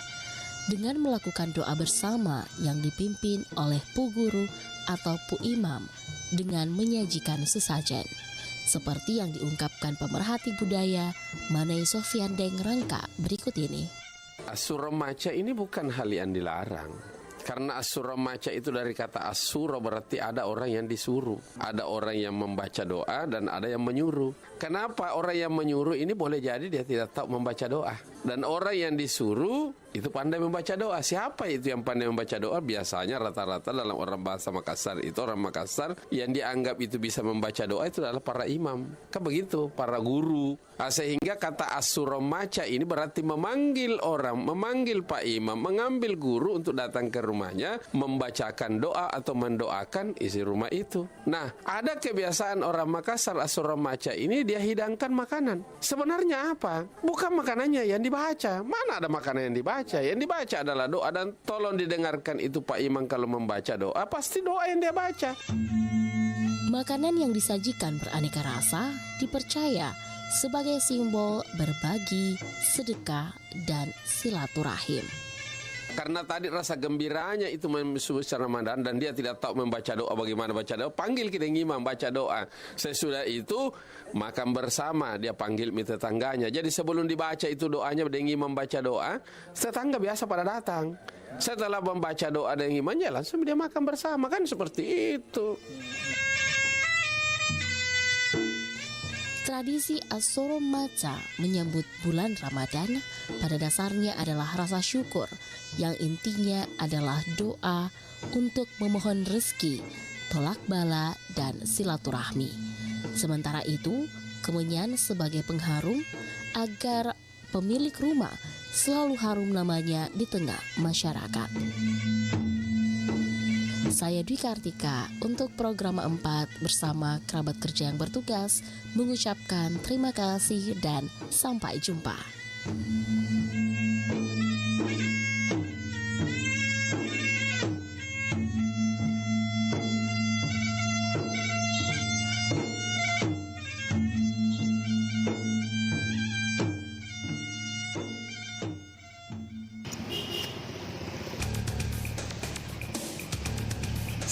Dengan melakukan doa bersama yang dipimpin oleh Pu Guru atau Pu Imam dengan menyajikan sesajen. Seperti yang diungkapkan pemerhati budaya Manei Sofian Deng Rangka berikut ini. Asuro Maca ini bukan hal yang dilarang. Karena Asuro Maca itu dari kata Asuro berarti ada orang yang disuruh. Ada orang yang membaca doa dan ada yang menyuruh. Kenapa orang yang menyuruh ini boleh jadi dia tidak tahu membaca doa. Dan orang yang disuruh itu pandai membaca doa. Siapa itu yang pandai membaca doa? Biasanya rata-rata dalam orang bahasa Makassar itu orang Makassar yang dianggap itu bisa membaca doa itu adalah para imam. Kan begitu, para guru. Sehingga kata Asuro Maca ini berarti memanggil orang, memanggil Pak Imam, mengambil guru untuk datang ke rumahnya, membacakan doa atau mendoakan isi rumah itu. Nah, ada kebiasaan orang Makassar Asuro Maca ini dia hidangkan makanan. Sebenarnya apa? Bukan makanannya yang dibaca. Mana ada makanan yang dibaca? Yang dibaca adalah doa, dan tolong didengarkan itu Pak Imam kalau membaca doa, pasti doa yang dia baca. Makanan yang disajikan beraneka rasa dipercaya sebagai simbol berbagi, sedekah, dan silaturahim. Karena tadi rasa gembiranya itu secara Ramadan dan dia tidak tahu membaca doa, bagaimana baca doa, panggil kita imam baca doa. Sesudah itu makan bersama, dia panggil tetangganya. Jadi sebelum dibaca itu doanya dengan imam baca doa, tetangga biasa pada datang. Setelah membaca doa dengan imamnya langsung dia makan bersama, kan seperti itu. Tradisi Asoro Maca menyambut bulan Ramadan pada dasarnya adalah rasa syukur yang intinya adalah doa untuk memohon rezeki, tolak bala, dan silaturahmi. Sementara itu, kemenyan sebagai pengharum agar pemilik rumah selalu harum namanya di tengah masyarakat. Saya Dwi Kartika untuk program 4 bersama kerabat kerja yang bertugas mengucapkan terima kasih dan sampai jumpa.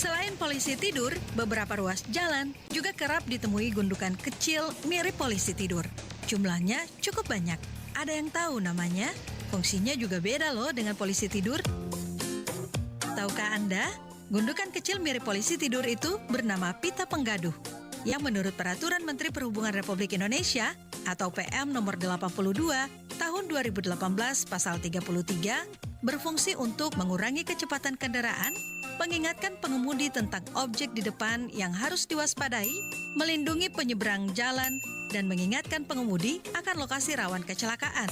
Selain polisi tidur, beberapa ruas jalan juga kerap ditemui gundukan kecil mirip polisi tidur. Jumlahnya cukup banyak. Ada yang tahu namanya? Fungsinya juga beda loh dengan polisi tidur. Tahukah Anda, gundukan kecil mirip polisi tidur itu bernama pita penggaduh, yang menurut Peraturan Menteri Perhubungan Republik Indonesia atau PM nomor 82 tahun 2018 pasal 33 berfungsi untuk mengurangi kecepatan kendaraan, mengingatkan pengemudi tentang objek di depan yang harus diwaspadai, melindungi penyeberang jalan, dan mengingatkan pengemudi akan lokasi rawan kecelakaan.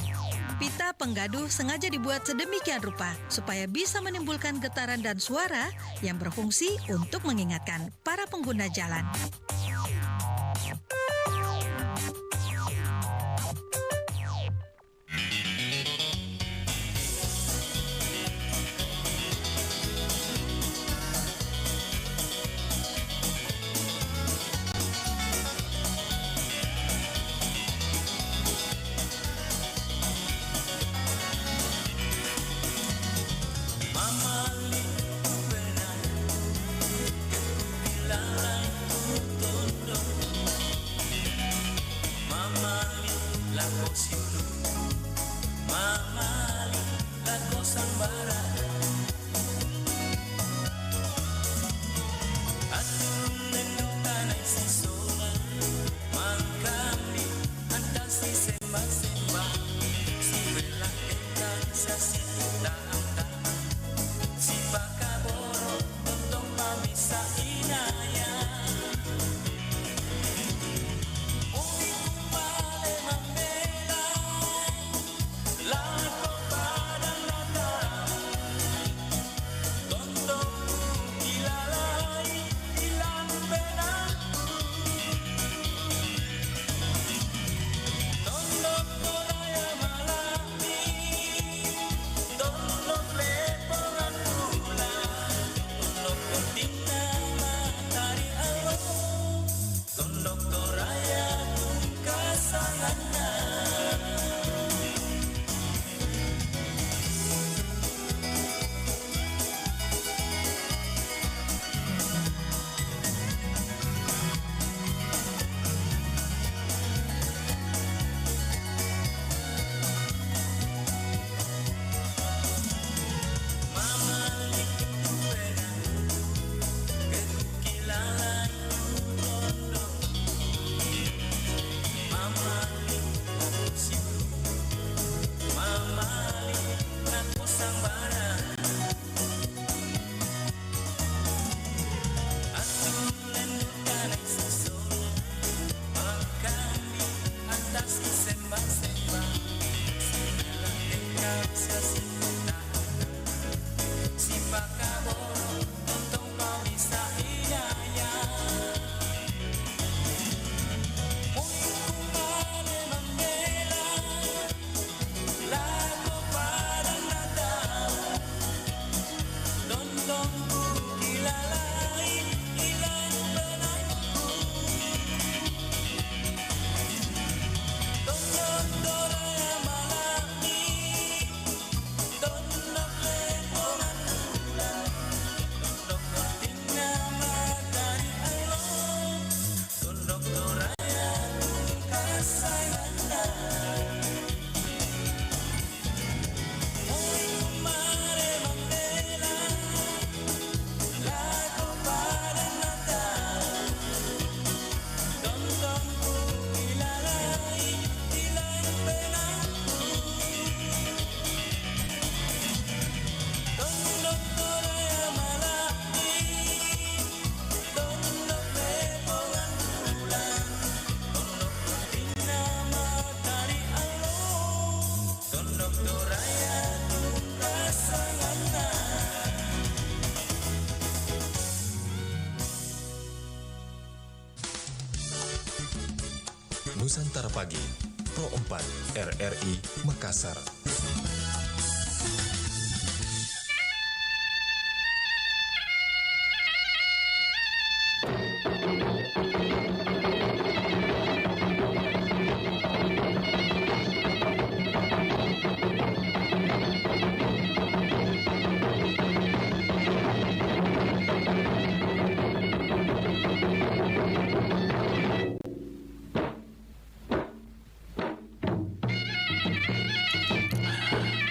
Pita penggaduh sengaja dibuat sedemikian rupa supaya bisa menimbulkan getaran dan suara yang berfungsi untuk mengingatkan para pengguna jalan. Pagi, Pro 4 RRI Makassar.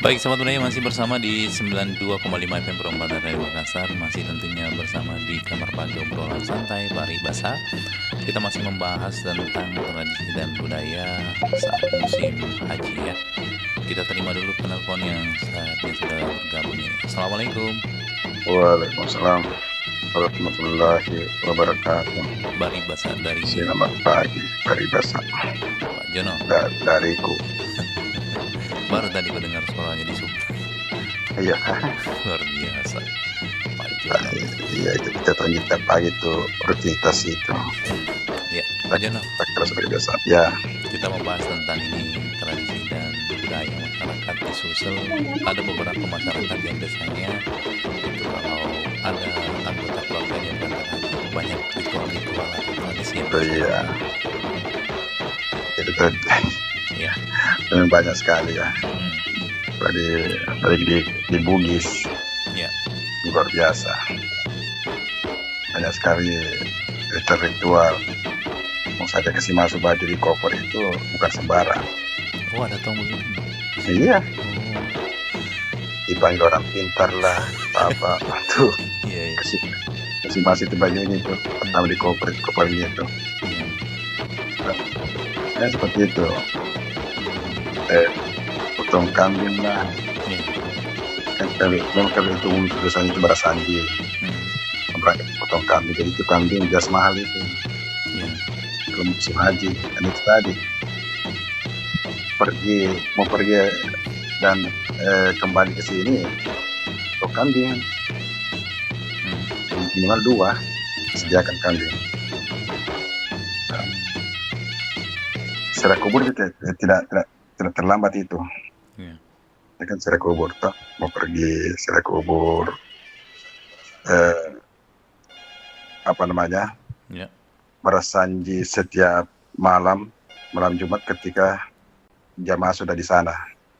Baik, sahabat budaya masih bersama di 92,5 FM Perempatan dari Makassar. Masih tentunya bersama di Kamar Pagi Obrolan Santai Paribasa. Kita masih membahas tentang tradisi dan budaya saat musim haji ya. Kita terima dulu penelpon yang saatnya sudah bergabung ini. Assalamualaikum. Waalaikumsalam warahmatullahi wabarakatuh. Paribasa dari Selamat pagi Paribasa. Pak Jono. Dariku. Baru tadi mendengar suaranya di Sub. Iya. Luar biasa. Iya, itu kita tunjuk tiap pagi itu rutinitas itu. Ya, Pak Jono. Terus biasa. Ya. Kita membahas tentang ini tradisi dan budaya masyarakat di Sulsel. Ada beberapa masyarakat yang biasanya itu kalau ada anggota keluarga yang berangkat haji banyak ritual-ritual atau tradisi yang iya. Itu kan. Ya. Memang banyak sekali ya. Di Bugis. Ya. Luar biasa. Banyak sekali ritual. Mau saja kasih masuk baju di koper itu bukan sembarang. Oh, ada tong begitu. Iya. Dipanggil orang pintar lah, apa tuh. Iya. Kasih masuk itu bajunya itu, pertama di kopernya itu. Ya seperti itu. Potong kambing lah. Kan kalau itu biasanya itu berasanji. Potong kambing, jadi itu kambing jas mahal itu. Kalau musim haji, kan itu tadi mau pergi dan kembali ke sini, potong kambing minimal 2, sediakan kambing. Secara kubur itu tidak terlambat itu. Ya kan secara kubur toh mau pergi secara kubur berasanji setiap malam Jumat ketika jamaah sudah di sana.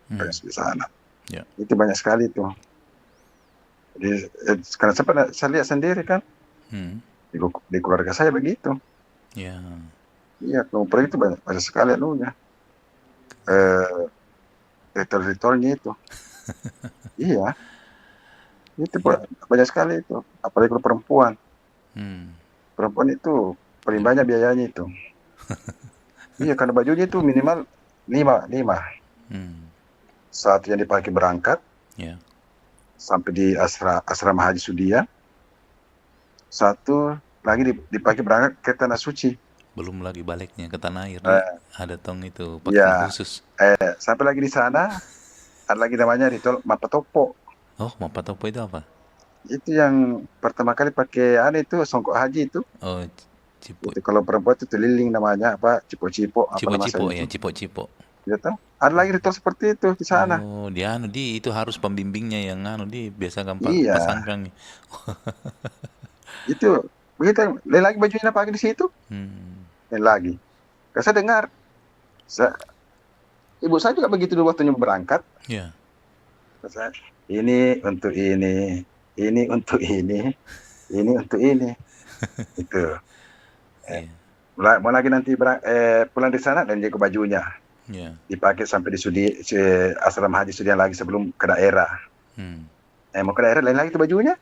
Di sana. Ya. Itu banyak sekali itu. Jadi karena saya lihat sendiri kan. Di keluarga saya begitu. Ya. Iya, kalau pergi itu banyak sekali anunya. Ritual-ritualnya itu. Iya. Itu banyak sekali itu. Apalagi kalau perempuan. Perempuan itu paling banyak biayanya itu. Iya, karena bajunya itu minimal 5. Satu yang dipakai berangkat. Yeah. Sampai di asrama Haji Sudia. Satu lagi dipakai berangkat ke Tanah Suci. Belum lagi baliknya ke tanah air. Ada tong itu pakaian khusus. Sampai lagi di sana ada lagi namanya ritual Mapatopo. Oh, Mapatopo itu apa? Itu yang pertama kali pakai itu songkok haji itu. Oh, cipo. Itu kalau perempuan itu liling namanya apa? Cipo-cipo. Cipo-cipo ya, cipo-cipo. Gitu. Ada lagi ritual seperti itu di sana. Oh, itu harus pembimbingnya yang biasa gampang pasangkan nih. Itu begitu. Lain lagi bajunya pakai di situ. Lain lagi. Saya dengar. Ibu saya juga begitu dulu waktu berangkat. Iya. Ini untuk ini untuk ini untuk ini. Itu. Mau lagi nanti pulang di sana dan jaga bajunya. Yeah. Dipakai sampai di asrama haji Sudian lagi sebelum ke daerah. Mau ke daerah lain lagi itu bajunya.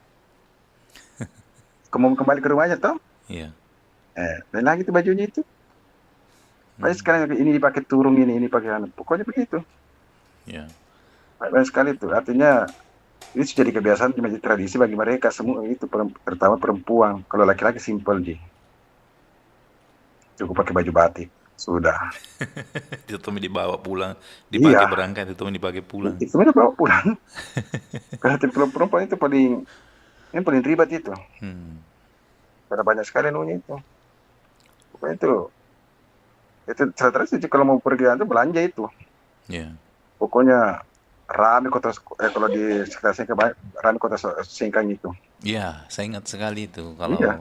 Mau kembali ke rumahnya toh? Iya. Lain lagi itu bajunya itu. Banyak sekali ini dipakai turun ini pakai pokoknya begitu. Iya. Banyak sekali itu. Artinya ini sudah jadi kebiasaan, menjadi tradisi bagi mereka semua itu, terutama perempuan. Kalau laki-laki simpel cukup pakai baju batik. Sudah. Itu dibawa pulang, dipakai berangkat, itu dipakai pulang. Itu dibawa pulang. Karena perempuan itu yang paling ribet itu. Karena banyak sekali nunya itu. Pokoknya itu Itu tradisi kalau mau pergi itu belanja itu. Ya. Pokoknya rame kota kalau di sekitar Singkang rame kota Singkang itu. Iya, saya ingat sekali itu kalau Iya.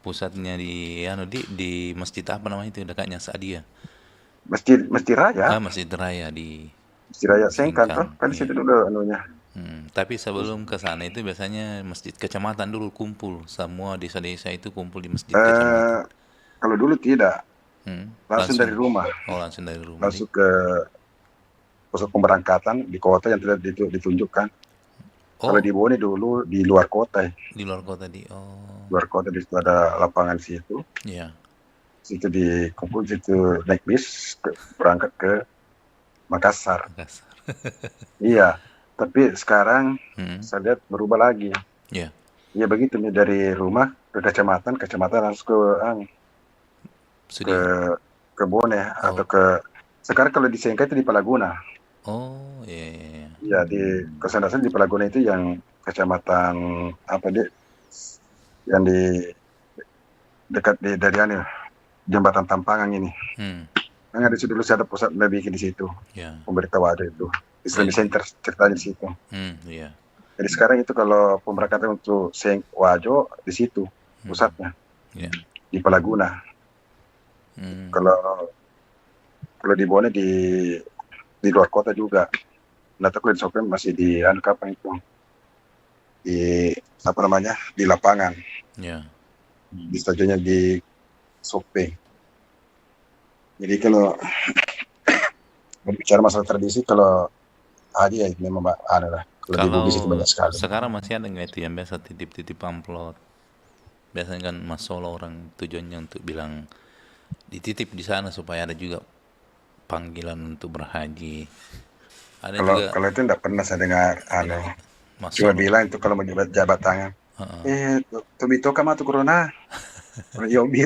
pusatnya di masjid apa namanya itu dekatnya Saadia. Masjid Raya. Masjid Raya di Masjid Raya Singkang tuh kan di situ dulu anunya. Tapi sebelum ke sana itu biasanya masjid kecamatan dulu kumpul, semua desa-desa itu kumpul di masjid kecamatan. Kalau dulu tidak. Langsung. Langsung dari rumah. Oh, langsung dari rumah. Langsung ke pusat pemberangkatan di kota yang tidak ditunjukkan. Kalau di Bone dulu di luar kota. Di luar kota Luar kota di situ ada lapangan situ. Iya. Situ dikumpul situ naik bis berangkat ke Makassar. Iya. Tapi sekarang saya lihat berubah lagi. Iya. Iya begitu nih dari rumah ke kecamatan langsung ke Bone atau ke sekarang kalau di Singkang itu di Palaguna. Oh, iya. Ya di Kesanasan di Palaguna itu yang kecamatan apa yang di dekat dari jembatan Tampangan ini. Yang di situ dulu saya ada pusat bikin di situ. Ya. Pemerintah Wadah itu Islamic Center ceritanya di situ. Iya. Jadi sekarang itu kalau pemberangkatan untuk Wajo di situ pusatnya. Iya. Di Palaguna. Kalau di Bone di luar kota juga. Nah, kalau di Sopen masih di kapan itu? Di apa namanya? Di lapangan. Ya. Di stadionnya di Sope. Jadi kalau berbicara masalah tradisi, kalau haji ya memang ada lah. Kalau di Bugis itu banyak sekali. Sekarang masih ada nggak itu yang biasa titip-titip amplop? Biasanya kan Mas Solo orang tujuannya untuk bilang dititip di sana supaya ada juga panggilan untuk berhaji. Ada juga. Kalau itu enggak pernah saya dengar cuma bilang itu kalau mau jabat tangan. Tobito kama tu corona.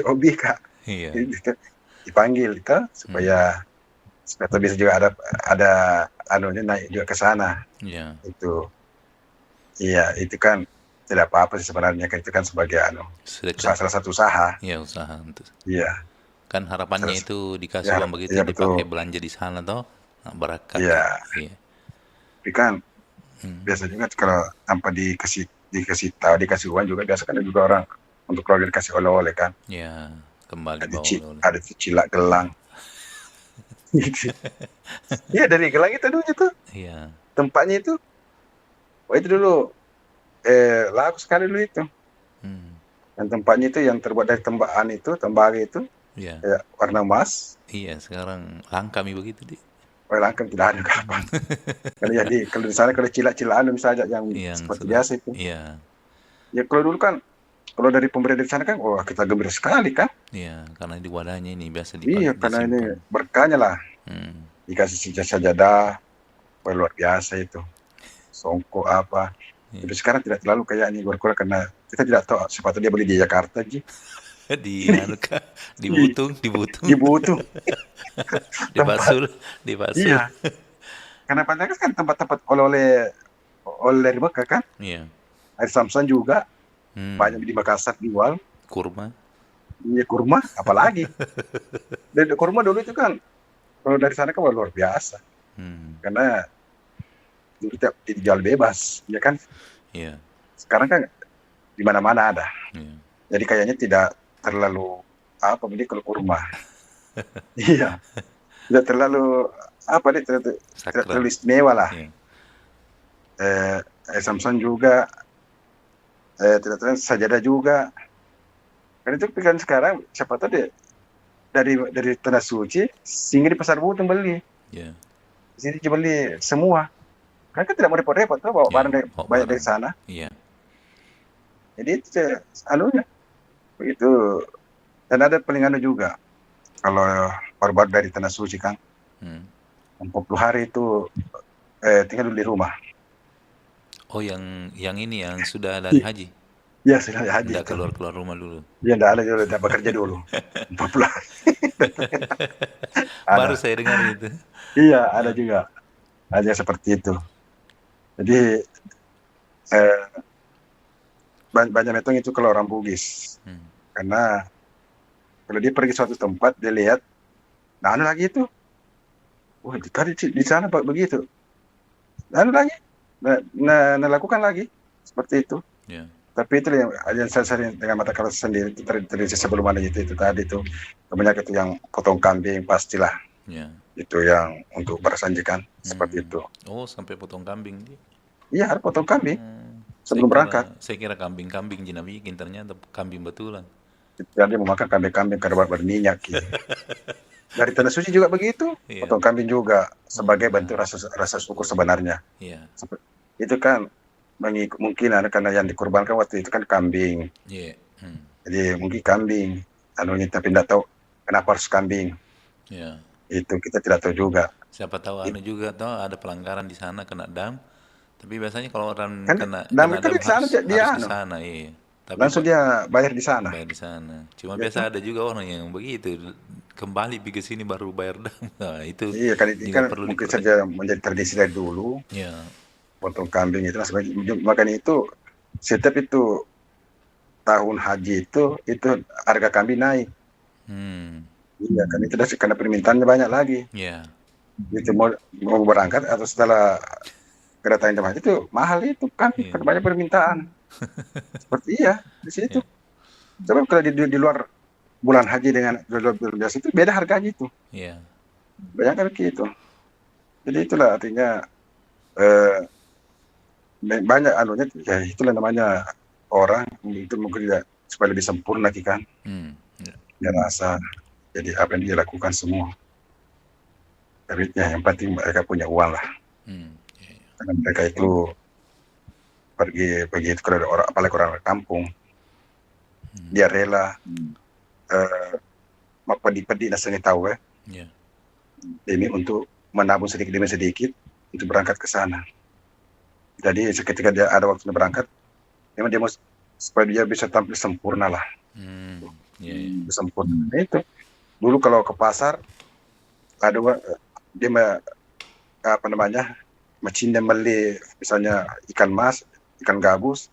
Obi Kak. Iya. Dipanggil itu supaya bisa juga ada anunya naik juga ke sana. Iya. Itu. Iya, itu kan tidak apa-apa sih sebenarnya, itu kan sebagai salah satu usaha. Iya, usaha untuk. Iya. Kan harapannya itu dikasih uang begitu dipakai belanja di sana toh, berkah. Iya. Tapi kan biasa juga kalau tanpa dikasih uang juga biasa kan ada juga orang untuk keluarga dikasih oleh-oleh kan. Iya, kembali bawa oleh-oleh. Ada cilak gelang. Iya dari gelang itu dulu tuh. Iya. Tempatnya itu. Oh itu dulu laku sekali dulu itu. Dan tempatnya itu yang terbuat dari tembaga itu. Iya. Ya, warna emas. Iya, sekarang langka begitu di. Oh, langka tidak ada kapan. Kalau di sana kalau cilak-cilaan misalnya yang seperti biasa itu. Iya. Ya kalau dulu kan kalau dari pemerintah di sana kan kita gembira sekali kan. Iya, karena di wadahnya ini biasa dipakai. Iya, karena ini berkahnya lah. Dikasih sajadah, luar biasa itu. Songkok apa. Tapi sekarang tidak terlalu kayak ini berkurang karena kita tidak tahu sepatu dia beli di Jakarta Ji. Dibutung. Dibasul. Iya. Karena Pantai kan tempat-tempat oleh dari Mekah kan. Iya. Air Samsan juga banyak di Makassar dijual. Kurma. Iya kurma, apalagi. Dan kurma dulu itu kan kalau dari sana kan luar biasa. Karena dulu dijual bebas, ya kan? Iya. Sekarang kan di mana-mana ada. Iya. Jadi kayaknya tidak terlalu beli kalau kurma. Iya. Tidak terlalu tidak terlalu istimewa lah. Iya. Samson juga tidak terlalu sajadah juga. Kan itu kan sekarang siapa tahu dari Tanah Suci singgah di Pasar Butung beli. Iya. Di sini beli semua. Kan tidak mau repot-repot tuh bawa barang banyak dari sana. Iya. Jadi itu anunya begitu. Dan ada pelingano juga. Kalau baru dari Tanah Suci kan 40 hari itu tinggal dulu di rumah. Oh yang ini yang sudah dari haji? Iya sudah dari haji. Tidak keluar rumah dulu? Iya tidak ada dulu, tidak bekerja dulu. 40 hari. Baru saya dengar itu. Iya ada juga. Ada seperti itu. Jadi banyak metong itu kalau orang Bugis. Karena kalau dia pergi suatu tempat dia lihat Nah, anu lagi itu. Wah, tadi di sana begitu. Anu lagi. Nah, lakukan lagi seperti itu. Ya. Tapi itu yang saya sering dengan mata kepala sendiri itu tradisi sebelum ada itu tadi itu kebanyakan itu yang potong kambing pastilah. Ya. Itu yang untuk bersanjikan seperti itu. Oh, sampai potong kambing dia. Iya, harus potong kambing sebelum berangkat. Saya kira kambing-kambing jina bikin, ternyata kambing betulan. Jadi mau makan kambing-kambing karena berminyak gitu. Dari tanah suci juga begitu, potong kambing juga sebagai bentuk rasa syukur sebenarnya. Iya. Itu kan mungkin karena yang dikorbankan waktu itu kan kambing. Iya. Jadi mungkin kambing, tapi tidak tahu kenapa harus kambing. Iya. Itu kita tidak tahu juga. Siapa tahu juga tahu ada pelanggaran di sana kena dam. Tapi biasanya kalau orang Kan kena dam kena itu di sana harus dia di sana, iya. Tapi langsung dia bayar di sana. bayar di sana. Cuma Ya, biasa ada juga orang yang begitu, kembali pergi ke sini baru bayar dam. Nah, itu Iya kan itu juga kan perlu mungkin diperhatikan. saja menjadi tradisi dari dulu. Iya. Potong kambing itu makanya itu setiap itu tahun haji itu harga kambing naik. Iya kan itu karena permintaannya banyak lagi. Iya. Itu mau berangkat atau setelah kedatangan jemaah itu mahal itu kan karena banyak permintaan. Seperti di situ. Coba kalau di luar bulan haji dengan bulan biasa itu beda harganya itu. Iya. Bayangkan gitu. Jadi itulah artinya banyak anunya ya itulah namanya orang itu mungkin tidak supaya lebih sempurna kan. Dia rasa jadi apa yang dia lakukan semua. Tapi ya yang penting mereka punya uang lah. Karena mereka itu pergi itu kalau ada orang apalagi orang kampung dia rela pedi nasanya tahu demi untuk menabung sedikit demi sedikit untuk berangkat ke sana. Jadi ketika dia ada waktunya berangkat, memang dia mau supaya dia bisa tampil sempurna lah. Sempurna. Nah, itu dulu kalau ke pasar ada dia macam beli misalnya ikan mas, ikan gabus,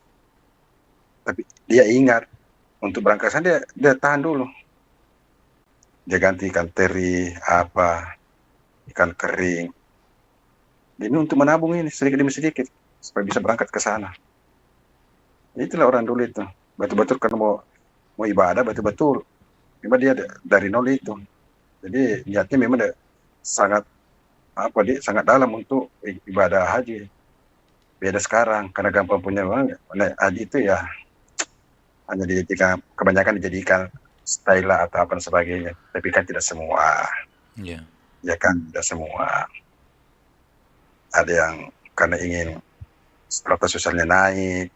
tapi dia ingat untuk berangkat sana dia tahan dulu. Dia ganti ikan teri, ikan kering. Ini untuk menabung ini sedikit demi sedikit supaya bisa berangkat ke sana. Itulah orang dulu itu. Betul-betul kan mau ibadah betul-betul. Memang dia dari nol itu. Jadi niatnya memang sangat sangat dalam untuk ibadah haji. Beda sekarang karena gampang punya uang. Haji itu ya hanya dijadikan kebanyakan dijadikan style atau apa dan sebagainya. Tapi kan tidak semua. Iya. Ya kan tidak semua. Ada yang karena ingin strata sosialnya naik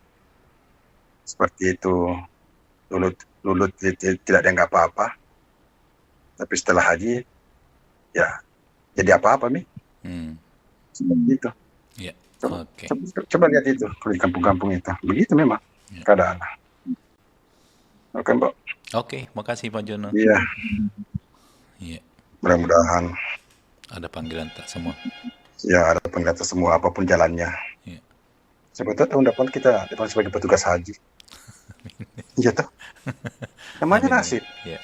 seperti itu, dulu tidak dianggap apa-apa, tapi setelah haji ya jadi apa-apa seperti itu. Iya. Coba lihat itu di kampung-kampung itu begitu memang keadaan. Oke Mbak. Oke, makasih Pak Jono. Iya. Mudah-mudahan ada panggilan tak semua. Ya, ada panggilan tak semua apapun jalannya. Sebetulnya tahun depan kita sebagai petugas haji. Iya toh. Namanya nasib. Iya.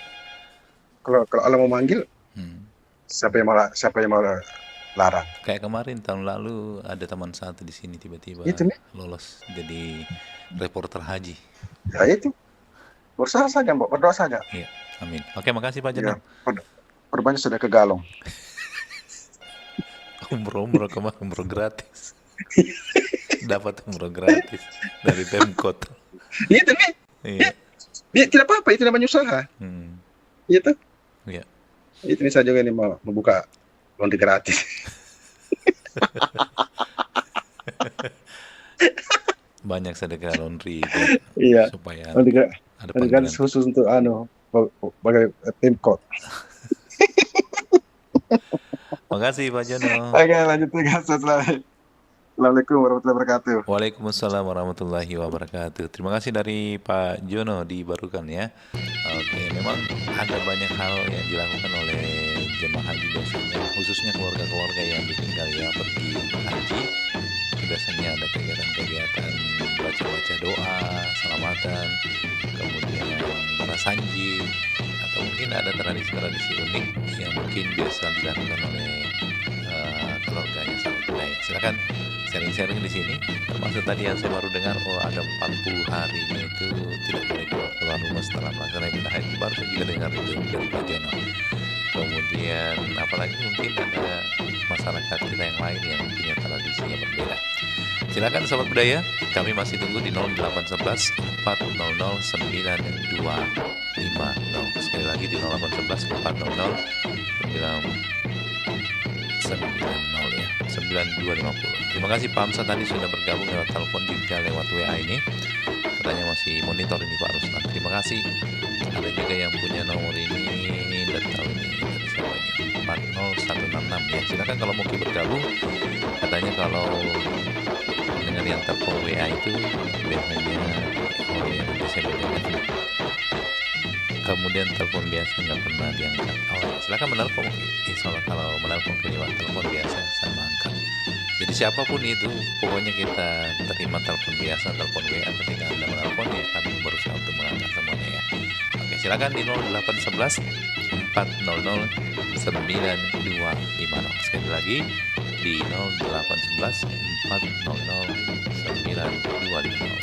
Kalau Allah mau manggil, siapa yang mau larang? Kayak kemarin tahun lalu ada teman satu di sini tiba-tiba lolos jadi reporter haji. Ya itu. Berusaha saja, Mbak. Berdoa saja. Iya. Amin. Oke, makasih Pak Jono. Perbanyak sudah ke Galong. Umroh kemarin umroh gratis. Dapat umroh gratis dari Pemkot. Itu nih. Iya. Dia tidak apa-apa, itu namanya usaha. Iya tuh. Iya. Itu bisa juga ini mau membuka laundry gratis. Banyak sedekah laundry itu. Iya. Supaya ada panggilan khusus untuk bagai Pemkot. Makasih Pak Jono. Oke, lanjut lagi. Assalamualaikum warahmatullahi wabarakatuh. Waalaikumsalam warahmatullahi wabarakatuh. Terima kasih dari Pak Jono di Barukan ya. Oke, memang ada banyak hal yang dilakukan oleh jemaah haji biasanya, khususnya keluarga-keluarga yang ditinggal ya pergi haji. Biasanya ada kegiatan-kegiatan baca-baca doa, selamatan, kemudian prasanji atau atau mungkin ada tradisi-tradisi unik yang mungkin biasa dilakukan oleh keluarganya sahabat budaya. Silakan sharing-sharing di sini. Termasuk tadi yang saya baru dengar, ada 40 harinya itu tidak boleh keluar rumah setelah melaksanakan ibadah haji. Baru saya juga dengar itu dari Pak Jono. Kemudian apalagi mungkin ada masyarakat kita yang lain yang punya tradisinya berbeda. Silakan sahabat budaya, kami masih tunggu di 0811 400 9250. Sekali lagi di 0811 400 9250 ya, 9250. Terima kasih Pak Hamzah tadi sudah bergabung lewat telepon juga lewat WA ini. Katanya masih monitor ini Pak Ruslan. Terima kasih. Ada juga yang punya nomor ini dan tahu ini dari siapa ini, 40166 ya. Silakan kalau mau bergabung. Katanya kalau dengan yang telepon WA itu biasanya nanti saya bedakan. Kemudian telepon biasa nggak pernah diangkat. Silakan menelpon. Insya Allah kalau menelpon ke lewat telepon biasa sama angkat. Jadi siapapun itu, pokoknya kita terima telepon biasa, telepon WA. Ketika Anda menelpon ya kami berusaha untuk mengangkat semuanya ya. Oke, silakan di 0811 400 9250. Sekali lagi di 0811 400 9250.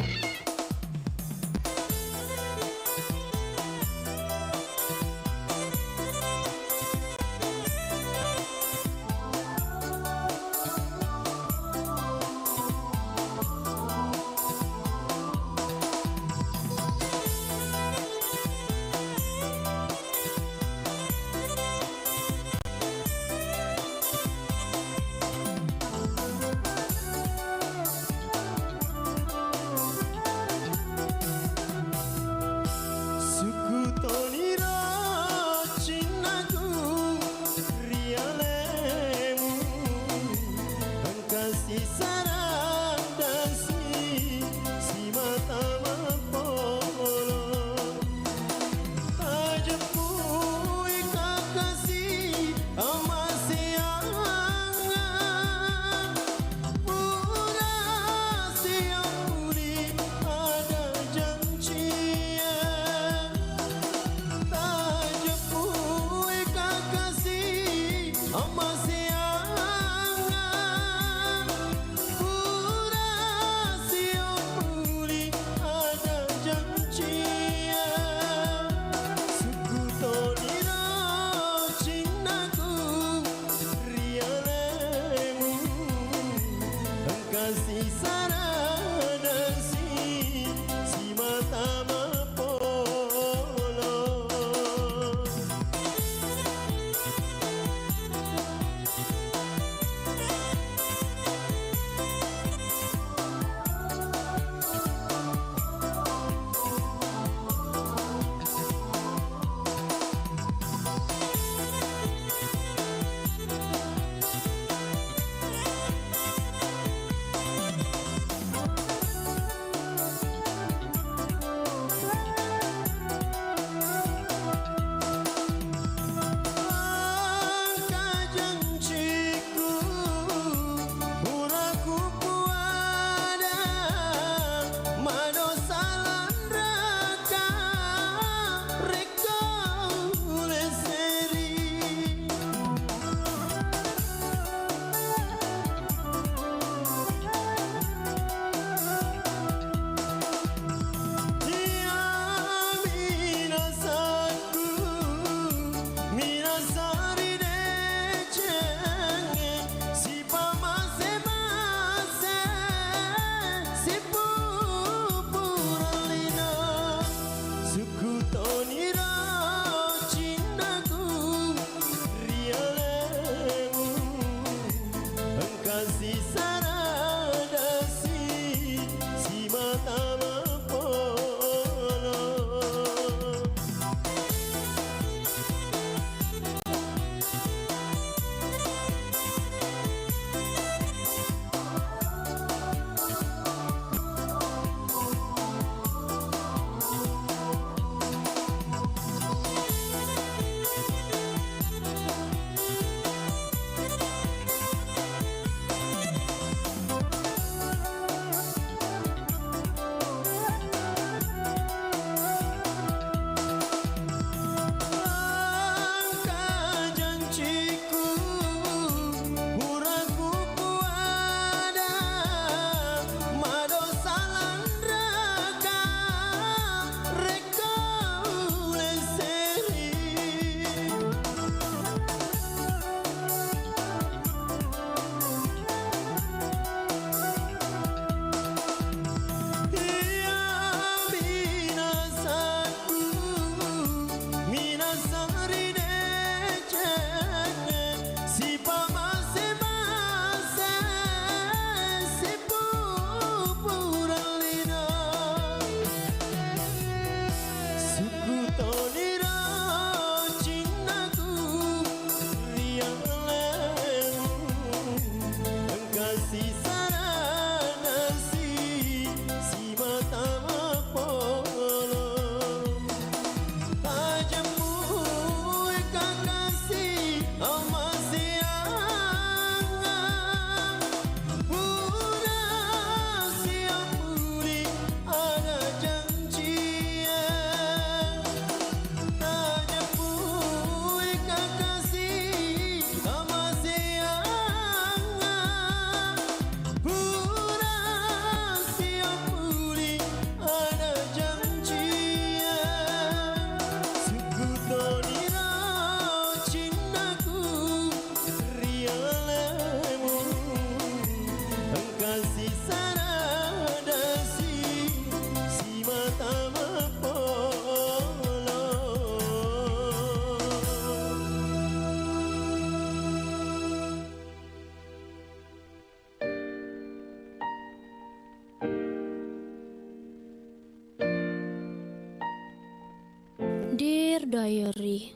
Dear Diary,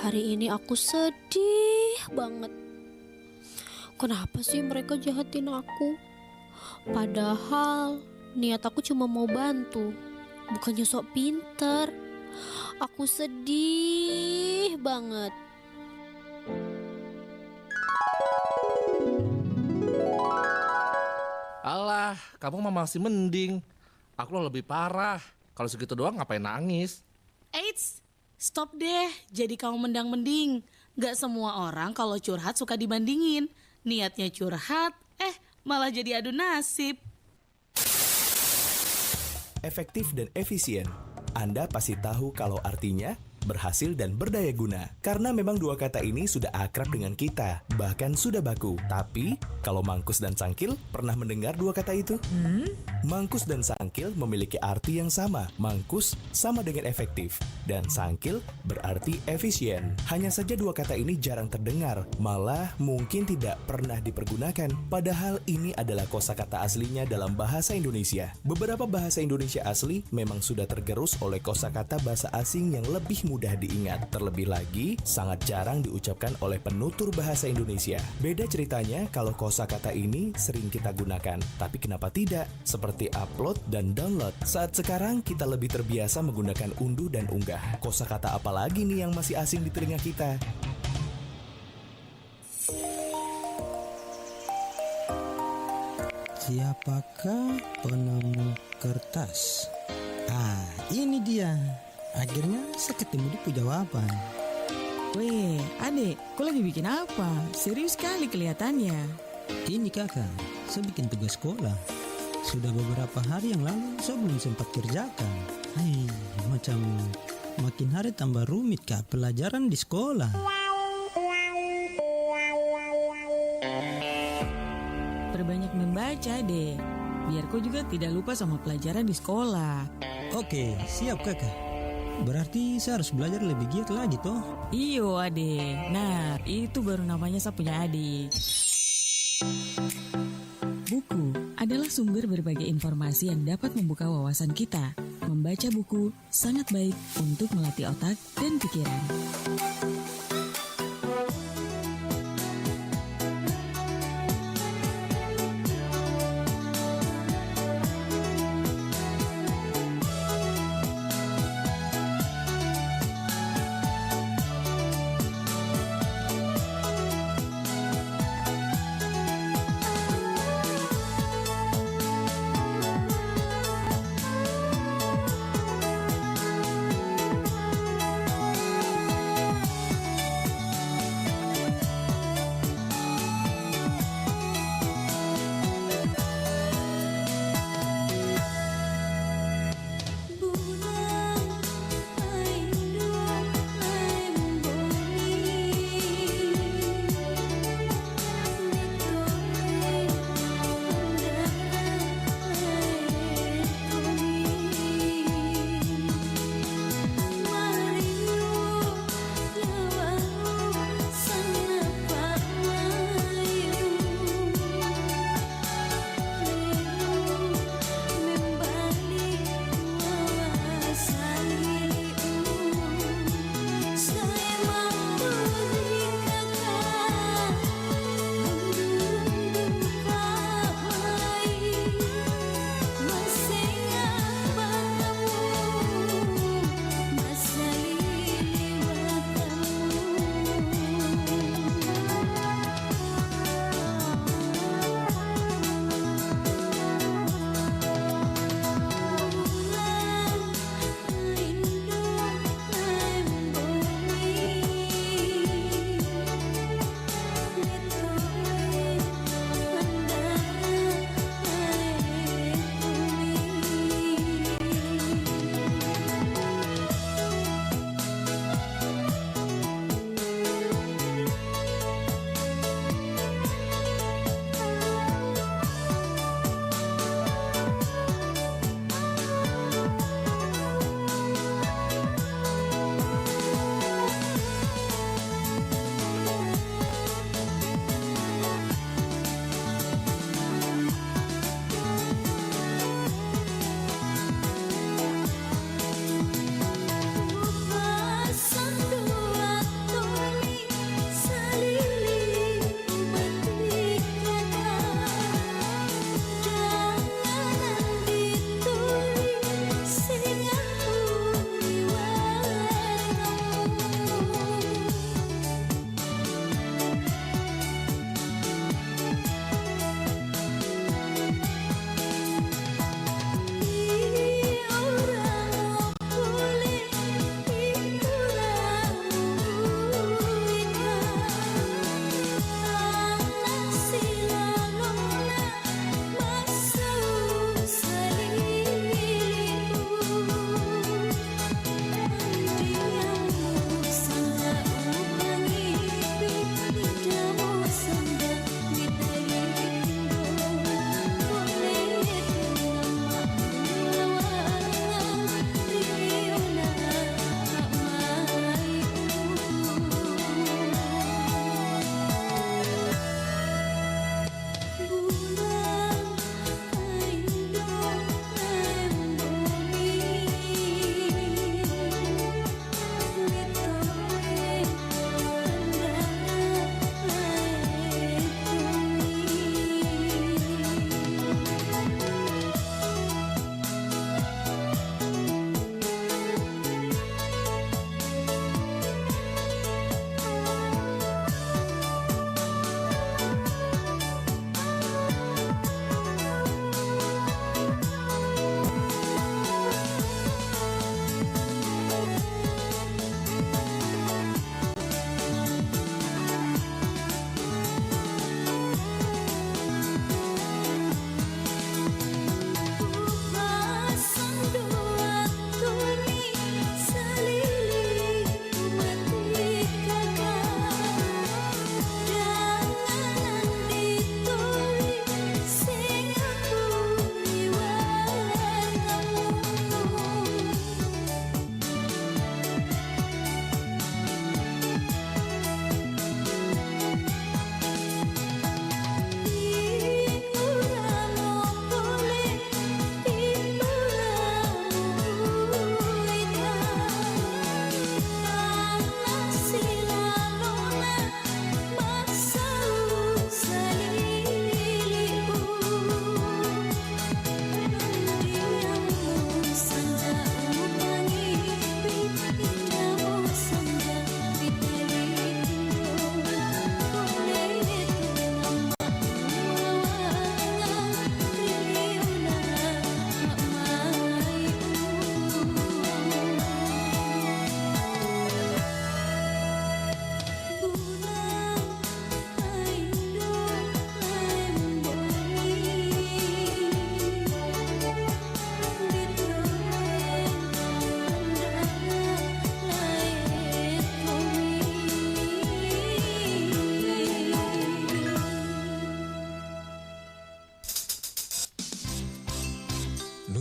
hari ini aku sedih banget. Kenapa sih mereka jahatin aku? Padahal niat aku cuma mau bantu, bukannya sok pinter. Aku sedih banget. Alah, kamu mah masih mending. Aku lebih parah. Kalau segitu doang ngapain nangis? Eits, stop deh. Jadi kamu mendang-mending. Gak semua orang kalau curhat suka dibandingin. Niatnya curhat, malah jadi adu nasib. Efektif dan efisien. Anda pasti tahu kalau artinya berhasil dan berdaya guna. Karena memang dua kata ini sudah akrab dengan kita, bahkan sudah baku. Tapi, kalau mangkus dan sangkil, pernah mendengar dua kata itu? Mangkus dan sangkil memiliki arti yang sama. Mangkus sama dengan efektif, dan sangkil berarti efisien. Hanya saja dua kata ini jarang terdengar, malah mungkin tidak pernah dipergunakan. Padahal ini adalah kosakata aslinya dalam bahasa Indonesia. Beberapa bahasa Indonesia asli memang sudah tergerus oleh kosakata bahasa asing yang lebih mudah diingat. Terlebih lagi, sangat jarang diucapkan oleh penutur bahasa Indonesia. Beda ceritanya kalau kosakata ini sering kita gunakan. Tapi kenapa tidak? Seperti upload dan download. Saat sekarang kita lebih terbiasa menggunakan unduh dan unggah. Kosakata apa lagi nih yang masih asing di telinga kita? Siapakah penemu kertas? Ini dia. Akhirnya saya ketemu di jawaban. Weh, adek, kau lagi bikin apa? Serius sekali kelihatannya. Ini kakak, saya bikin tugas sekolah. Sudah beberapa hari yang lalu saya belum sempat kerjakan. Macam makin hari tambah rumit kak pelajaran di sekolah. Perbanyak membaca deh, biar kau juga tidak lupa sama pelajaran di sekolah. Oke, siap kakak. Berarti saya harus belajar lebih giat lagi toh? Iyo adek, nah itu baru namanya saya punya adik. Buku adalah sumber berbagai informasi yang dapat membuka wawasan kita. Membaca buku sangat baik untuk melatih otak dan pikiran.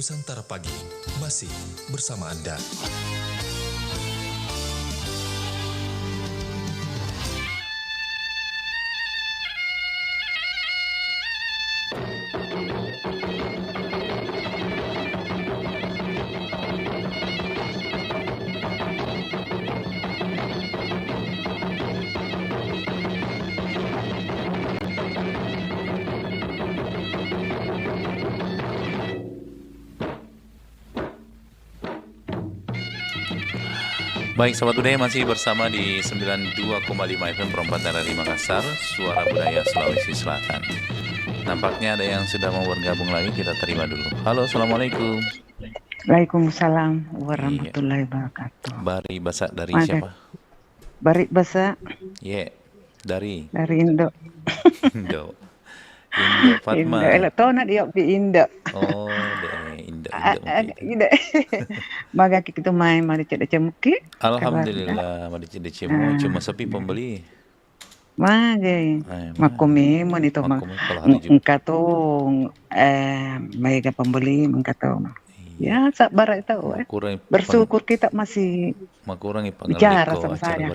Nusantara Pagi masih bersama Anda. Baik, Sobat Budaya masih bersama di 92,5 FM Perempatan dari Makassar, Suara Budaya Sulawesi Selatan. Nampaknya ada yang sudah mau bergabung lagi, kita terima dulu. Halo, Assalamualaikum. Waalaikumsalam warahmatullahi wabarakatuh. Bari Basa dari siapa? Bari Basa. Dari Indo. Indo Fatma. Indo, tona dia di Indo. Oh, Indo. Baga kita main mari cek cemuki. Alhamdulillah, mari cek cemu cuma sepi pembeli. Magai. Makumi mon itu mah. Engkatong mega pembeli engkatong. Ya, sabar itu. Bersyukur kita masih bicara sama saya.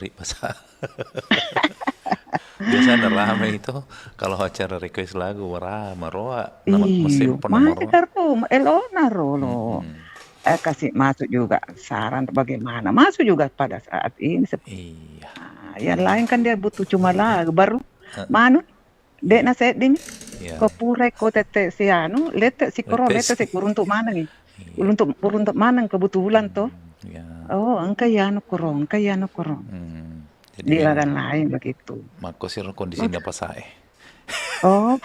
Biasanya ramai itu kalau acara request lagu maroa iyo kita elona rolo kasih masuk juga saran bagaimana masuk juga pada saat ini yang lain kan dia butuh cuma lagu baru manu dek naset ding kopure tete si anu lete si koro lete si kurun untuk mana nih untuk mana kebetulan toh oh engkau ya anu kurang dia kan lain begitu. Mako sih kondisi apa saya? Oh,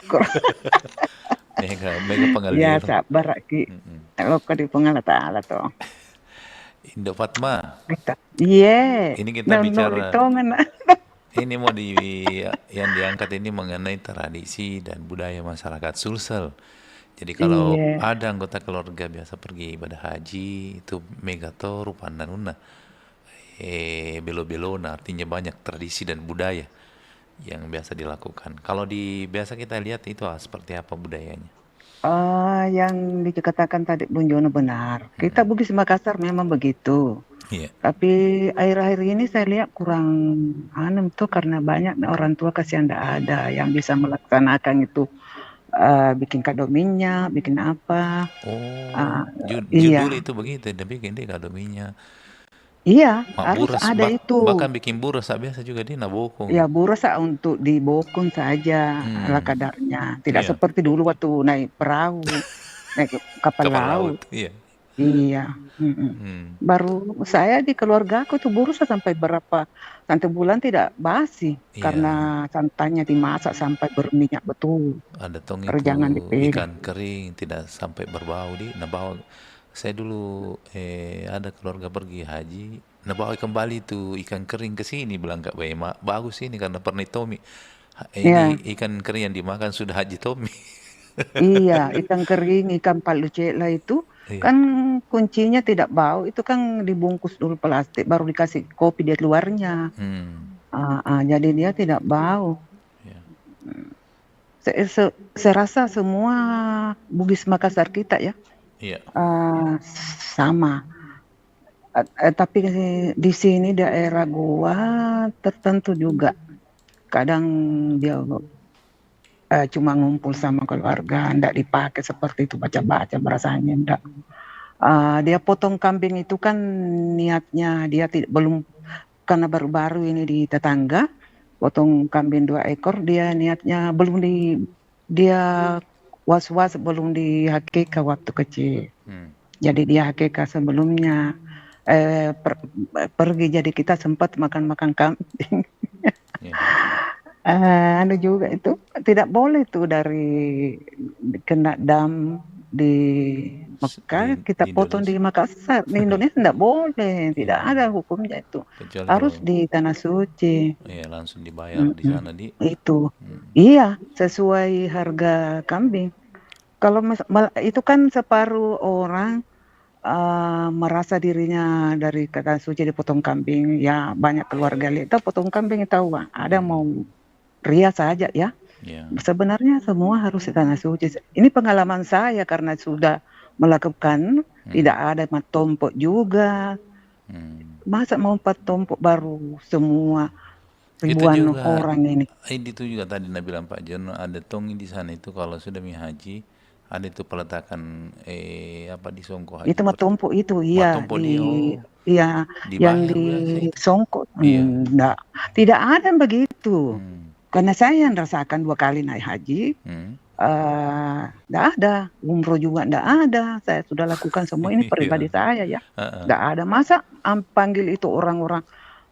mega pengalaman. Ya, sabar lagi. Kalau kau di pengalaman Taala toh. Indo Fatma. Iya. Ini kita bicara. Ini mau yang diangkat ini mengenai tradisi dan budaya masyarakat Sulsel. Jadi kalau ada anggota keluarga biasa pergi ibadah haji itu megato rupandanuna. Belo-belona artinya banyak tradisi dan budaya yang biasa dilakukan. Kalau biasa kita lihat itu seperti apa budayanya? Yang dikatakan tadi Bung Jono benar. Kita Bugis Makassar memang begitu. Tapi akhir-akhir ini saya lihat kurang tuh karena banyak orang tua kasihan tidak ada yang bisa melaksanakan itu. Bikin kado minyak, bikin apa? Judul itu begitu, tapi bikin kado minyak. Iya, harus ada itu. Bahkan bikin buras biasa juga di nabokong. Ya buras untuk dibokong saja ala kadarnya. Tidak seperti dulu waktu naik perahu, naik kapal laut. Iya. Baru saya di keluarga aku tuh buras sampai bulan tidak basi karena santannya dimasak sampai berminyak betul. Ada tong itu ikan kering tidak sampai berbau di nabawa. Saya dulu ada keluarga pergi haji, bawa kembali tuh ikan kering ke sini, bilang Kak Baima, bagus ini karena pernah Tommy. Ini ikan kering yang dimakan sudah haji Tommy. Iya, ikan kering, ikan palucela itu kan kuncinya tidak bau, itu kan dibungkus dulu plastik, baru dikasih kopi di luarnya. Jadi dia tidak bau. Saya rasa semua Bugis Makassar kita ya. Sama. Tapi di sini daerah gua tertentu juga kadang dia cuma ngumpul sama keluarga, ndak dipakai seperti itu baca-baca berasanya ndak. Dia potong kambing itu kan niatnya dia belum karena baru-baru ini di tetangga potong kambing 2 ekor dia niatnya belum dia was-was belum di hakika waktu kecil. Jadi dia hakika sebelumnya pergi jadi kita sempat makan kambing. Anu juga itu tidak boleh tuh dari kena dam di Mekah kita potong di Makassar. Di Indonesia tidak boleh, tidak ada hukumnya itu. Harus di tanah suci. Langsung dibayar di sana Itu. Iya, sesuai harga kambing. Kalau itu kan separuh orang merasa dirinya dari kata suci dipotong kambing. Ya banyak keluarga lihat potong kambing tahu ada mau ria saja ya. Sebenarnya semua harus di tanah suci. Ini pengalaman saya karena sudah melakukan, tidak ada matompok juga. Masa mau 4 tompok baru semua Itu ribuan juga, orang ini. itu juga tadi bilang Pak Jono, ada tongi di sana itu kalau sudah haji, ada itu peletakan apa di songko haji. Itu matompok itu, iya Matompok dia, iya yang dibayar biasa itu. di songkok. Iya. Enggak, tidak ada yang begitu. Karena saya yang rasakan 2 kali naik haji, enggak ada. Umroh juga enggak ada. Saya sudah lakukan semua ini pribadi saya ya. Enggak ada. Masa panggil itu orang-orang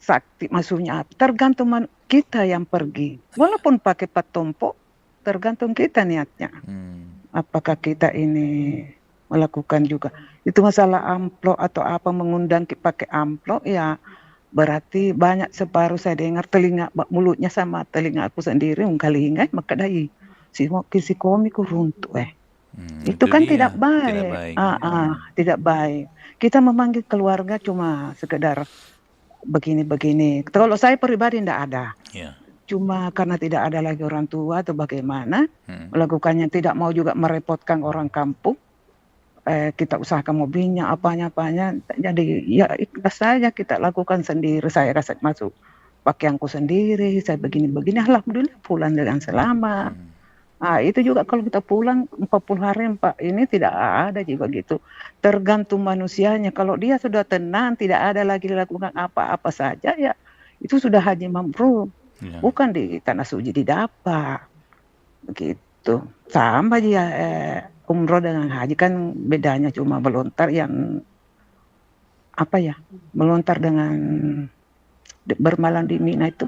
sakti, maksudnya apa? Tergantung kita yang pergi. Walaupun pakai patompok, tergantung kita niatnya. Apakah kita ini melakukan juga. Itu masalah amplop atau apa, mengundang pakai amplop ya, berarti banyak separuh saya dengar mulutnya sama telinga aku sendiri kali ingat maka dai si komiku runtuh itu kan dia, tidak baik, tidak baik. Kita memanggil keluarga cuma sekedar begini-begini. Kalau saya pribadi tidak ada, cuma karena tidak ada lagi orang tua atau bagaimana melakukannya, tidak mau juga merepotkan orang kampung. Kita usahakan mobilnya apanya, jadi ya ikhlas saja kita lakukan sendiri. Saya rasa masuk pakaianku sendiri, saya begini-begini, alhamdulillah pulang dengan selamat. Itu juga kalau kita pulang 40 hari ini tidak ada juga gitu. Tergantung manusianya. Kalau dia sudah tenang, tidak ada lagi lakukan apa-apa saja ya, itu sudah haji mabrur. Bukan di tanah suci didapat. Begitu. Sama dia umroh dengan haji kan bedanya cuma melontar yang melontar dengan bermalam di Mina itu.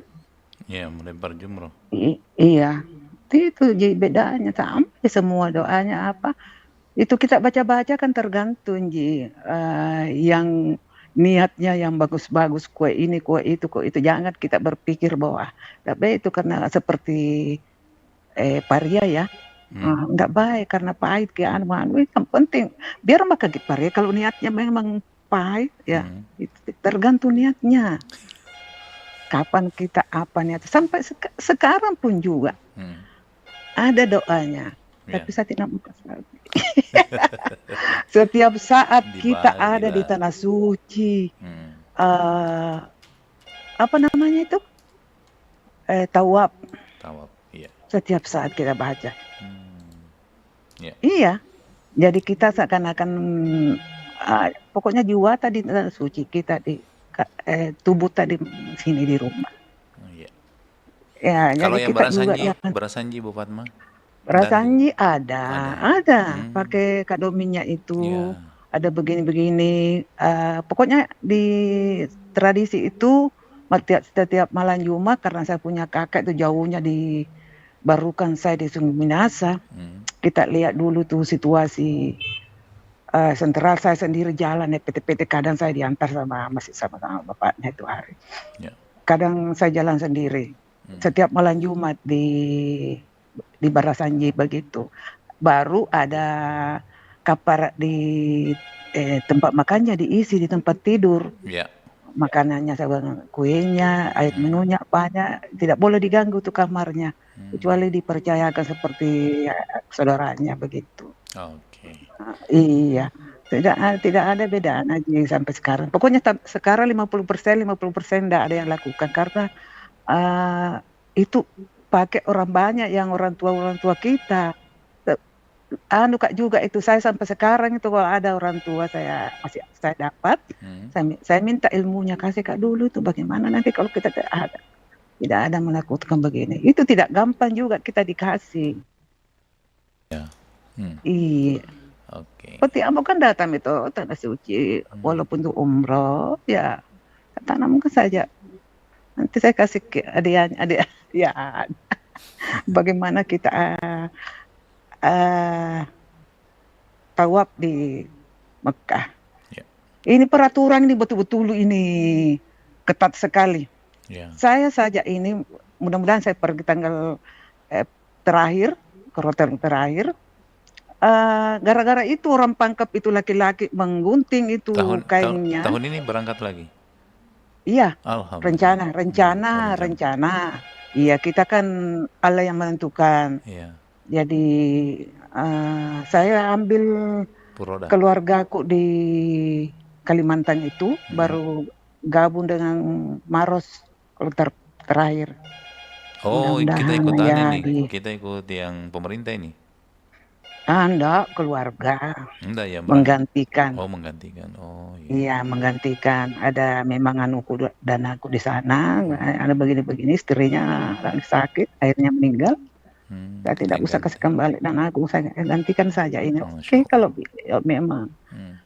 Iya, melempar jumroh. Iya. Itu jadi bedanya, sama semua doanya apa. Itu kita baca-baca kan tergantung yang niatnya yang bagus-bagus, kue ini, kue itu. Jangan kita berpikir bahwa tapi itu karena seperti paria ya. Enggak baik karena pahit ke anu yang penting biar maka paria kalau niatnya memang pahit ya, itu tergantung niatnya. Kapan kita apa niat sampai sekarang pun juga. Ada doanya, tapi saya tidak mau kasih. Setiap saat kita ada di tanah suci, apa namanya itu? Tawaf. Iya. Setiap saat kita baca. Iya. Jadi kita seakan-akan pokoknya jiwa tadi tanah suci kita di tubuh tadi sini di rumah. Ya, kalau jadi yang kita berasanji Bu Fatma? Berasanji ada. Pakai kadominya itu, ada begini-begini. Pokoknya di tradisi itu setiap malam Jumat karena saya punya kakak itu jauhnya di Barukan, saya di Sungguh Minasa. Kita lihat dulu tuh situasi sentral, saya sendiri jalan PT kadang saya diantar masih sama bapaknya itu hari. Kadang saya jalan sendiri. Setiap malam Jumat di Barasanji begitu. Baru ada kapar di tempat makannya diisi di tempat tidur. Makanannya kuenya, air menunya banyak, tidak boleh diganggu tuh kamarnya, kecuali dipercayakan seperti saudaranya begitu. Iya, tidak ada beda aja sampai sekarang. Pokoknya sekarang 50% tidak ada yang lakukan karena itu pakai orang banyak yang orang tua kita. Kak juga itu saya sampai sekarang itu kalau ada orang tua saya dapat, saya minta ilmunya, kasih Kak dulu itu bagaimana nanti kalau kita tidak ada melakukan begini. Itu tidak gampang juga kita dikasih. Iya. Seperti Amo kan datang itu tanah suci, walaupun itu umroh ya tanamkan saja. Nanti saya kasih ke adik ya. Bagaimana kita tawaf di Mekah. Ini peraturan ini betul-betul ini ketat sekali. Saya saja ini mudah-mudahan saya pergi tanggal terakhir, kerotan terakhir. Gara-gara itu orang pangkep itu laki-laki menggunting itu kainnya. Tahun ini berangkat lagi? Iya, rencana. Iya, kita kan Allah yang menentukan. Jadi saya ambil Purwoda. keluargaku di Kalimantan itu baru gabung dengan Maros kalau terakhir. Oh, kita Mudah-mudahan ikut ya kita ikut yang pemerintah ini. enggak, keluarga Enggak ya, menggantikan. Oh, menggantikan. Oh, Iya, menggantikan. Ada memang anuku dan aku di sana, ada begini-begini, istrinya lagi sakit, akhirnya meninggal. Saya tidak usah kasih kembali dan aku saya gantikan saja ini. Oke, kalau ya, memang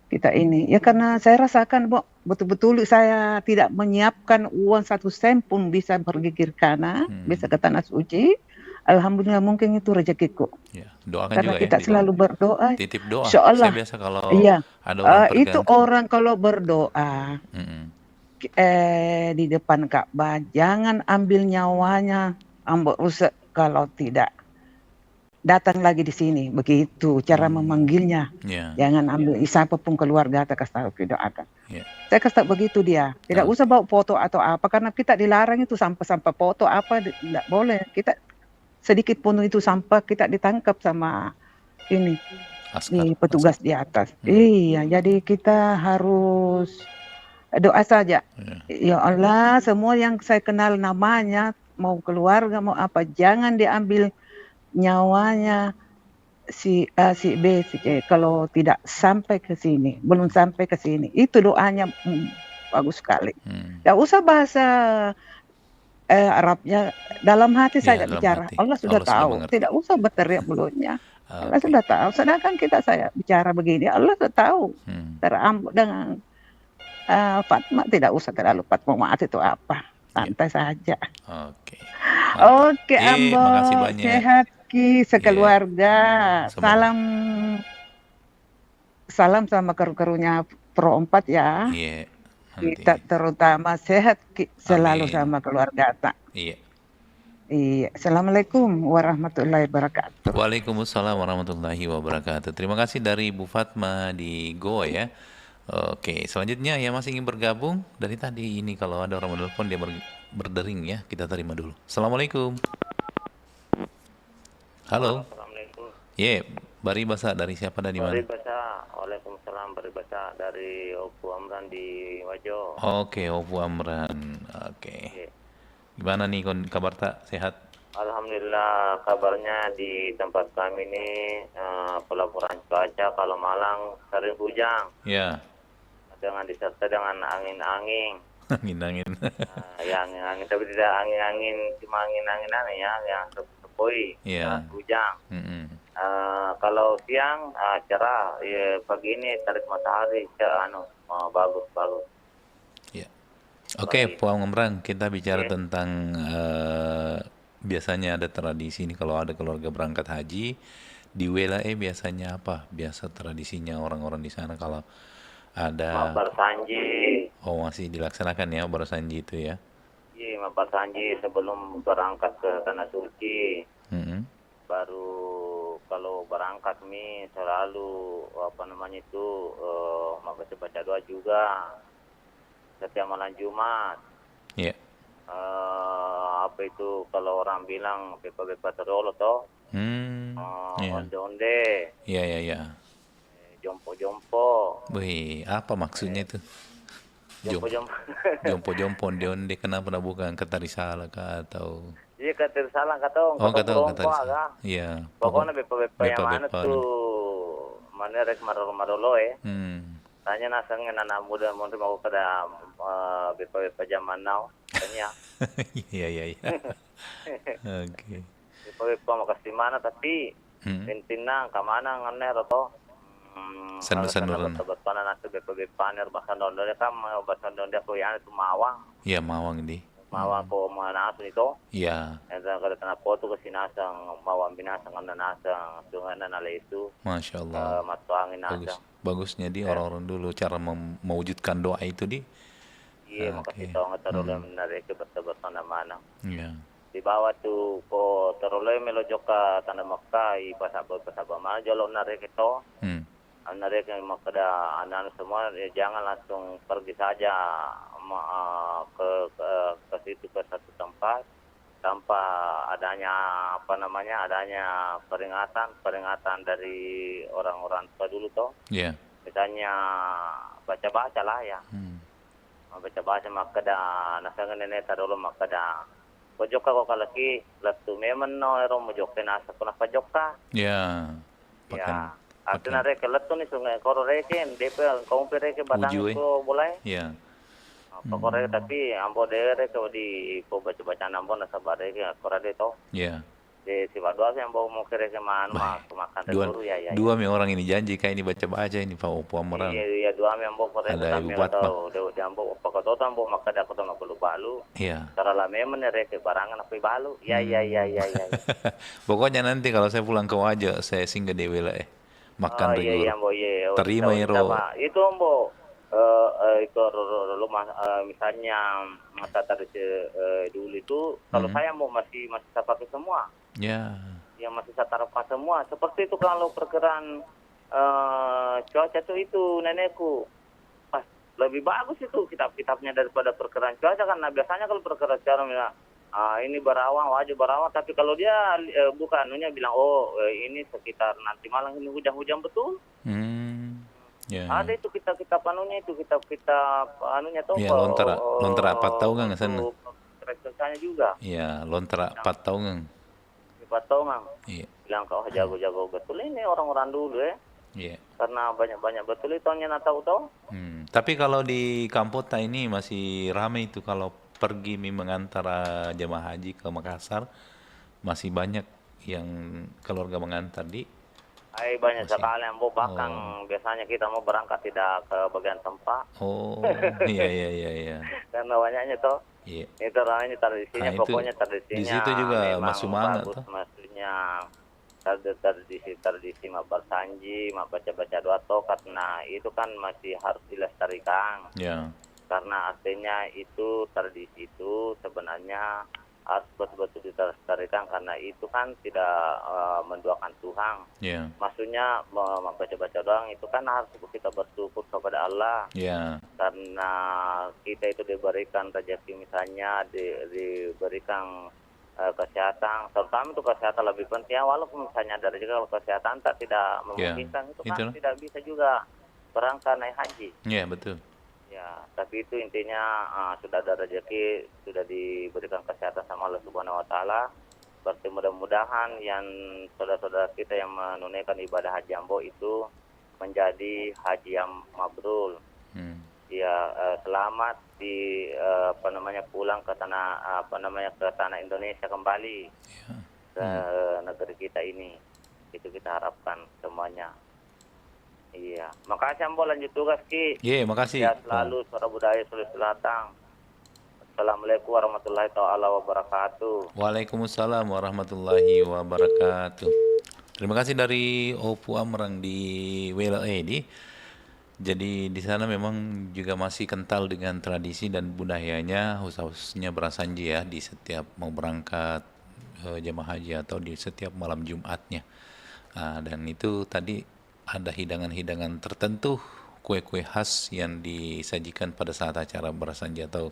kita ini ya karena saya rasakan betul-betul saya tidak menyiapkan uang 1 sen pun bisa pergi ke sana, bisa ke tanah suci. Alhamdulillah mungkin itu rezekiku. Ya, doakan Karena juga kita ya. selalu berdoa. Titip doa. Insya Allah. Saya biasa kalau iya, ada orang pergi itu orang kalau berdoa di depan Ka'bah jangan ambil nyawanya, ambil rusak kalau tidak datang lagi di sini. Begitu cara memanggilnya. Jangan ambil siapapun keluarga kita kasih tahu doakan. Saya kasih tahu begitu dia. Tidak usah bawa foto atau apa karena kita dilarang itu sampah-sampah foto apa tidak boleh. Kita sedikit pun itu sampah kita ditangkap sama ini di petugas di atas. Iya, jadi kita harus doa saja. Ya Allah, semua yang saya kenal namanya, mau keluarga mau apa, jangan diambil nyawanya si A, si B, si C. Kalau tidak sampai ke sini, belum sampai ke sini, itu doanya bagus sekali. Tidak usah bahasa Arabnya, dalam hati saya bicara. Allah sudah tahu, tidak usah berteriak mulutnya. Allah sudah tahu. Sedangkan saya bicara begini, Allah sudah tahu. Terambut dengan Fatma, tidak usah terlalu Fatma itu apa. Santai saja. Oke, Ambo. Makasih banyak. Sehat Ki sekeluarga. Salam sama kru-krunya Pro 4 ya. Kita terutama sehat selalu sama keluarga tak. Iya. Assalamualaikum warahmatullahi wabarakatuh. Waalaikumsalam warahmatullahi wabarakatuh. Terima kasih dari Bu Fatma di Goa ya. Oke, selanjutnya yang masih ingin bergabung dari tadi ini kalau ada orang menelpon dia berdering ya, kita terima dulu. Assalamualaikum. Halo. Assalamualaikum. Bari Basa dari siapa dan di mana? Bari Basa. Waalaikumsalam. Bari Basa dari Opu Amran di Wajo. Oke, Opu Amran. Oke. Gimana nih kabar tak? Sehat? Alhamdulillah kabarnya di tempat kami ini pelaporan cuaca kalau Malang sering hujan. Ya. Dengan disertai dengan angin-angin. Angin-angin. Ya angin-angin tapi tidak angin-angin cuma angin-angin ya yang sepoi. Iya. Hujan. Kalau siang cerah, ya, pagi ini terik matahari, bagus. Ya. Oke, Puang Amran, kita bicara tentang biasanya ada tradisi ini kalau ada keluarga berangkat haji di WLAE biasanya apa? Biasa tradisinya orang-orang di sana kalau ada Mabar Sanji. Oh, masih dilaksanakan ya Mabar Sanji itu ya? Iya, Mabar Sanji sebelum berangkat ke tanah suci. Baru kalau berangkat selalu baca doa juga setiap malam Jumat. Iya. Kalau orang bilang bepa-bepa terolo toh. Onde-onde. Iya. Jompo-jompo. Wih, apa maksudnya itu? Jompo-jompo onde-onde kenapa bukan Katarisala kah atau? Iya Katarisala katong. Oh, katong Katarisala. Iya. Pokoknya bepa-bepa yang mana tuh? Mana rek marolo Tanya nasangnya anak muda mau kada bepa-bepa zaman now. Tanya. Iya. Oke. Bepa-bepa makasih mana tapi pintinang kamana ngane roto. Sanduran. Betul nasi bepa-bepa ner basan dondone basan donde ko yan itu mawang. Iya, mawang di. Mawang ko mana aso itu. Iya. Ada kada tanah foto ke sinasang mawang binasang anda nasang sungai nala itu. Masya Allah. Matuangin nasang. Bagusnya di orang-orang dulu cara mewujudkan doa itu di. Iya, makasih tahu nggak terlalu menarik ke bersama mana. Iya. Di bawah tuh ko terlalu melojok ke tanah Makkah pasabah mana jalur narik itu. Narik yang makada anak semua jangan langsung pergi saja ke situ ke satu tempat tanpa adanya adanya peringatan dari orang-orang tua dulu toh. Iya. Misalnya baca-baca lah ya. Baca-baca maka dah nasangan nenek dulu maka dah pojok kau kalau ki letu memang no ero mojok nasa kuna pojok ka. Ya. Ya. Artinya reke letu ni sungai koro reke DP kau reke badang ko boleh. Iya. Pokoknya tapi ambo dere ke di ko baca-baca ambo nasa bareke kora de to. Iya. Di sifat dua sih ambo mau kere ke mana makan dulu ya. Dua mi orang ini janji kayak ini baca-baca ini Pak Opo Amran. Iya dua mi ambo kore ada kami buat atau de ambo pokok to ambo maka dak to nak balu. Iya. Cara lame menere ke barangan apa balu. Iya. Pokoknya nanti kalau saya pulang ke Wajo saya singgah di wilayah makan dulu. Iya ambo iya. Terima iro. Itu ambo rumah misalnya masa tradisi dulu itu kalau saya mau masih saya pakai semua. Ya. Yang masih saya taruh semua. Seperti itu kalau perkiraan cuaca itu nenekku pas lebih bagus itu kitab-kitabnya daripada perkiraan cuaca kan. Nah, biasanya kalau perkiraan cuaca ini berawang, wajah berawang, tapi kalau dia bukannya bilang ini sekitar nanti malam ini hujan-hujan betul. Yeah. Ada itu kitab-kitab anunya itu kitab-kitab anunya tuh. Iya, lontera 4 tahun kan sana. Reksanya juga. Iya, lontera 4 tahun kan. 4 tahun. Iya. Bilang kau jago-jago betul ini orang-orang dulu ya. Iya. Karena banyak-banyak betul itu nya tahu. Tapi kalau di Kampota ini masih ramai itu kalau pergi mengantar jemaah haji ke Makassar masih banyak yang keluarga mengantar di banyak sekali yang bahkan biasanya kita mau berangkat tidak ke bagian tempat. Iya. Karena banyaknya toh. Iya. Itu namanya tradisinya, pokoknya tradisinya. Di situ juga masuk semangat toh. Maksudnya tradisi mak bersanji, mak baca-baca doa tokat. Nah, itu kan masih harus dilestarikan. Iya. Karena artinya itu tradisi itu sebenarnya harus betul-betul dilestarikan karena itu kan tidak menduakan Tuhan. Yeah. Maksudnya baca-baca doang itu kan harus kita bersyukur kepada Allah. Yeah. Karena kita itu diberikan rezeki misalnya diberikan kesehatan, terutama itu kesehatan lebih penting. Walaupun misalnya dari juga kalau kesehatan tidak memungkinkan itu kan tidak bisa juga berangkat naik haji. Iya betul. Ya, tapi itu intinya sudah ada rezeki, sudah diberikan kesehatan sama Allah Subhanahu wa taala. Berarti mudah-mudahan yang saudara-saudara kita yang menunaikan ibadah haji ambo itu menjadi haji yang mabrur. Ya, selamat di pulang ke tanah ke tanah Indonesia kembali. Ke negeri kita ini. Itu kita harapkan semuanya. Iya, makasih Ambo lanjut tugas Ki. Iya, makasih. Ya selalu Suara Budaya Sulawesi Selatan. Assalamualaikum warahmatullahi wabarakatuh. Waalaikumsalam warahmatullahi wabarakatuh. Terima kasih dari Opu Amran di WLA. Jadi di sana memang juga masih kental dengan tradisi dan budayanya, khususnya bersanji ya di setiap mau berangkat jemaah haji atau di setiap malam Jumatnya. Dan itu tadi ada hidangan-hidangan tertentu, kue-kue khas yang disajikan pada saat acara bersanji atau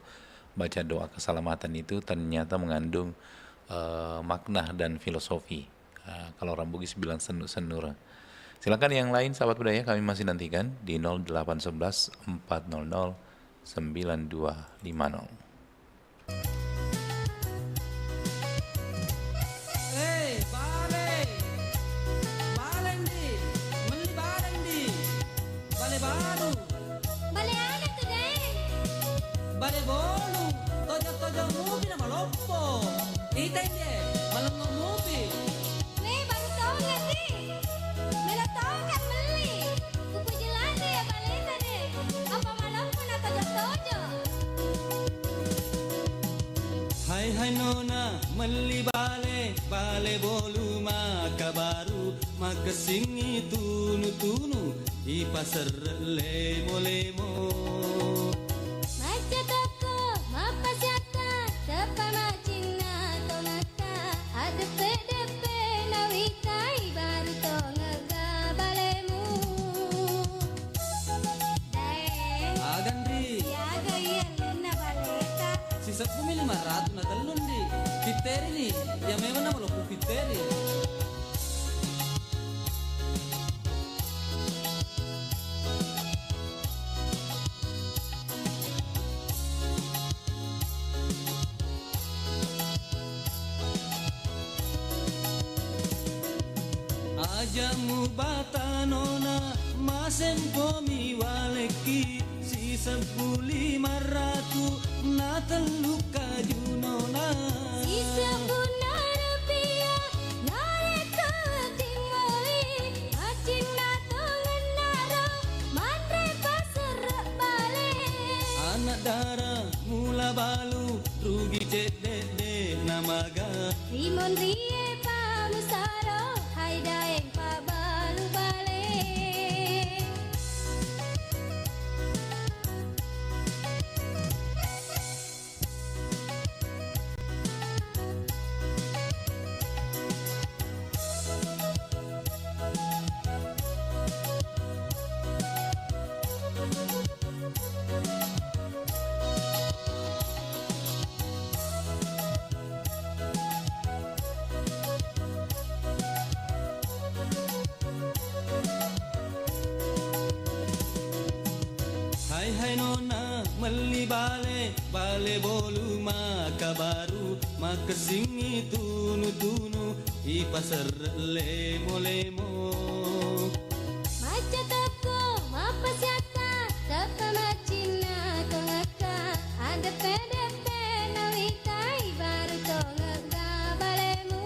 baca doa keselamatan itu ternyata mengandung makna dan filosofi. Kalau orang Bugis bilang senur-senur. Silakan yang lain sahabat budaya kami masih nantikan di 0811 400 9250. Bale bolu, tojo mubi na maloppo. Itende, malam mubi. Nih baru tahu nggak sih? Melo tahu kan beli. Kupu jelas ya balita deh. Apa maloppo na tojo. Hai nona, meli bale bolu maka baru maka singi tunu di pasar lemo. Sa 500 na talon di. Pupiteri nih, yang memang nama lo Pupiteri. Ajamu batanona masempo mi waleki si 1500 na teluka junona si 10 rupiah nareka tinggali acing nato ngenaro mandre pasar balik anak darah mula balu rugi cek dede namaga Rimon rie pamusaro hai daeng pa balu balik Hai nona meli bale bolu maka baru maka singi tunu i pasar lemo maca toko mapa siata tapa macina tongaka ada PDP nawitai baru tonga balemu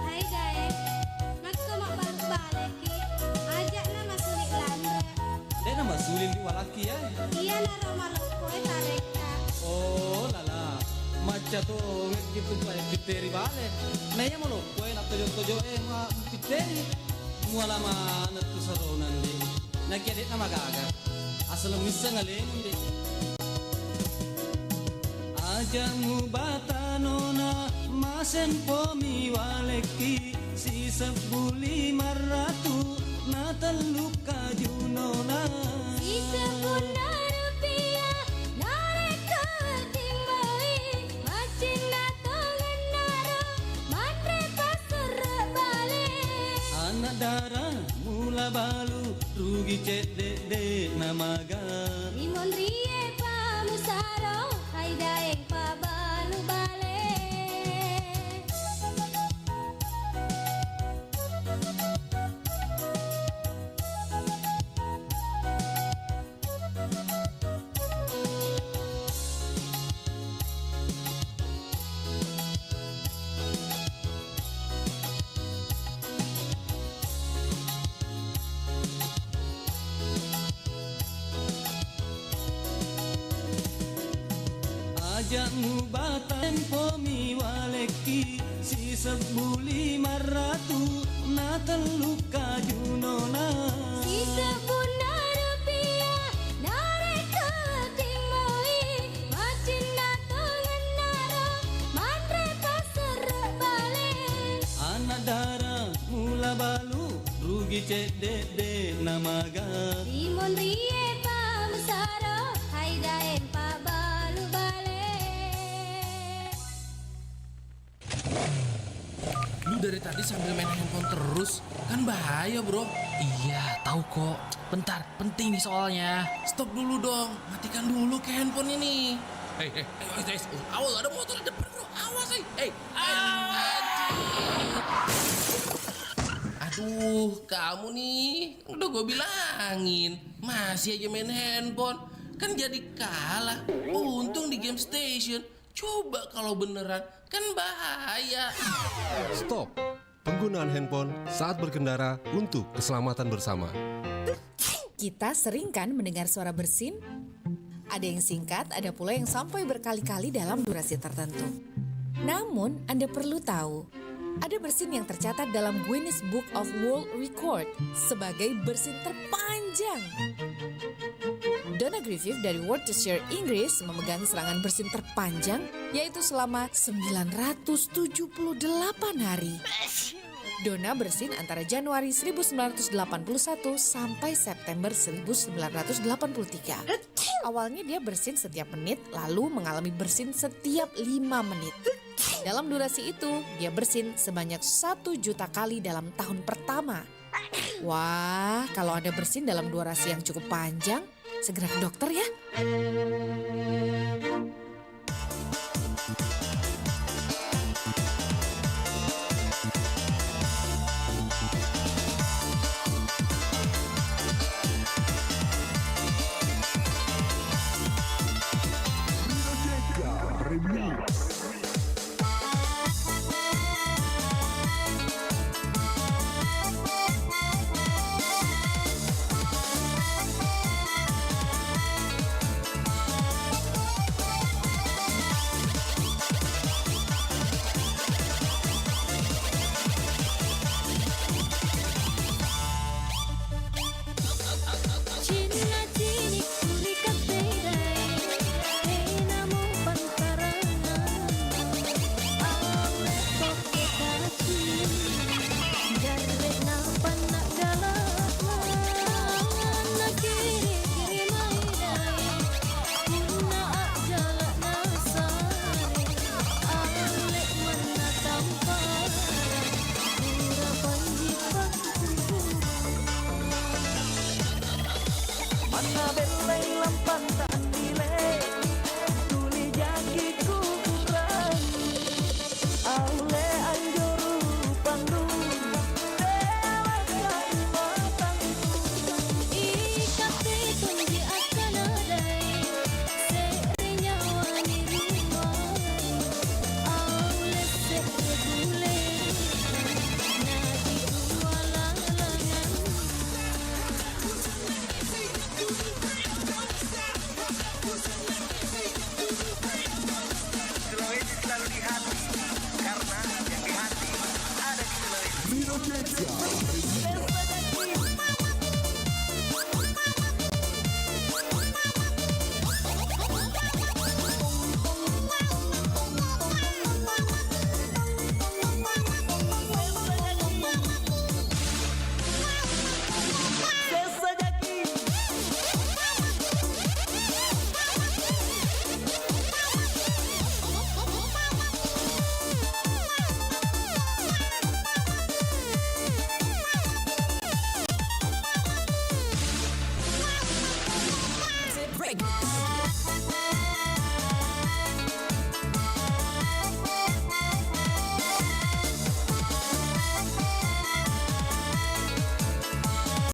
hai guys nakko mak baru baleki ajak nama sulit landra deh nama sulin di walaki ya iya naro maloko tareka oh lala maca to gitu pa piteri bale naya mo lo koe na tojo ma piteri muala ma na tu saronan di nakede na magaga asal missa ngalende ajamu batanona masempo mi waleki si 1500 na teluka junona si 10 rupiah nareka tinggali macin nato ngenaro mandre pasar balik anak darah mula balu rugi cek dede namaga Rimon rie pamusaro hai daeng pa balu balik ajakmu batempo mi waleki si 1500 na teluka junona si 10 rupiah nareka tinggali macin nato ngenaro mandre pasar balik anak darah mula balu rugi cek dede namaga Rimon rie pamusaro hai daeng pa balu balik Lu dari tadi sambil main handphone terus, kan bahaya bro. Iya, tahu kok. Bentar, penting nih soalnya. Stop dulu dong, matikan dulu ke handphone ini. Hei, awas ada motor di depan bro, awas Aduh, kamu nih, udah gue bilangin, masih aja main handphone, kan jadi kalah. Untung di game station. Coba kalau beneran, kan bahaya. Stop penggunaan handphone saat berkendara untuk keselamatan bersama. Kita sering kan mendengar suara bersin? Ada yang singkat, ada pula yang sampai berkali-kali dalam durasi tertentu. Namun, Anda perlu tahu, ada bersin yang tercatat dalam Guinness Book of World Record sebagai bersin terpanjang. Donna Griffith dari Worcestershire, Inggris memegang serangan bersin terpanjang yaitu selama 978 hari. Donna bersin antara Januari 1981 sampai September 1983. Awalnya dia bersin setiap menit, lalu mengalami bersin setiap 5 menit. Dalam durasi itu, dia bersin sebanyak 1 juta kali dalam tahun pertama. Wah, kalau Anda bersin dalam durasi yang cukup panjang, segera ke dokter ya.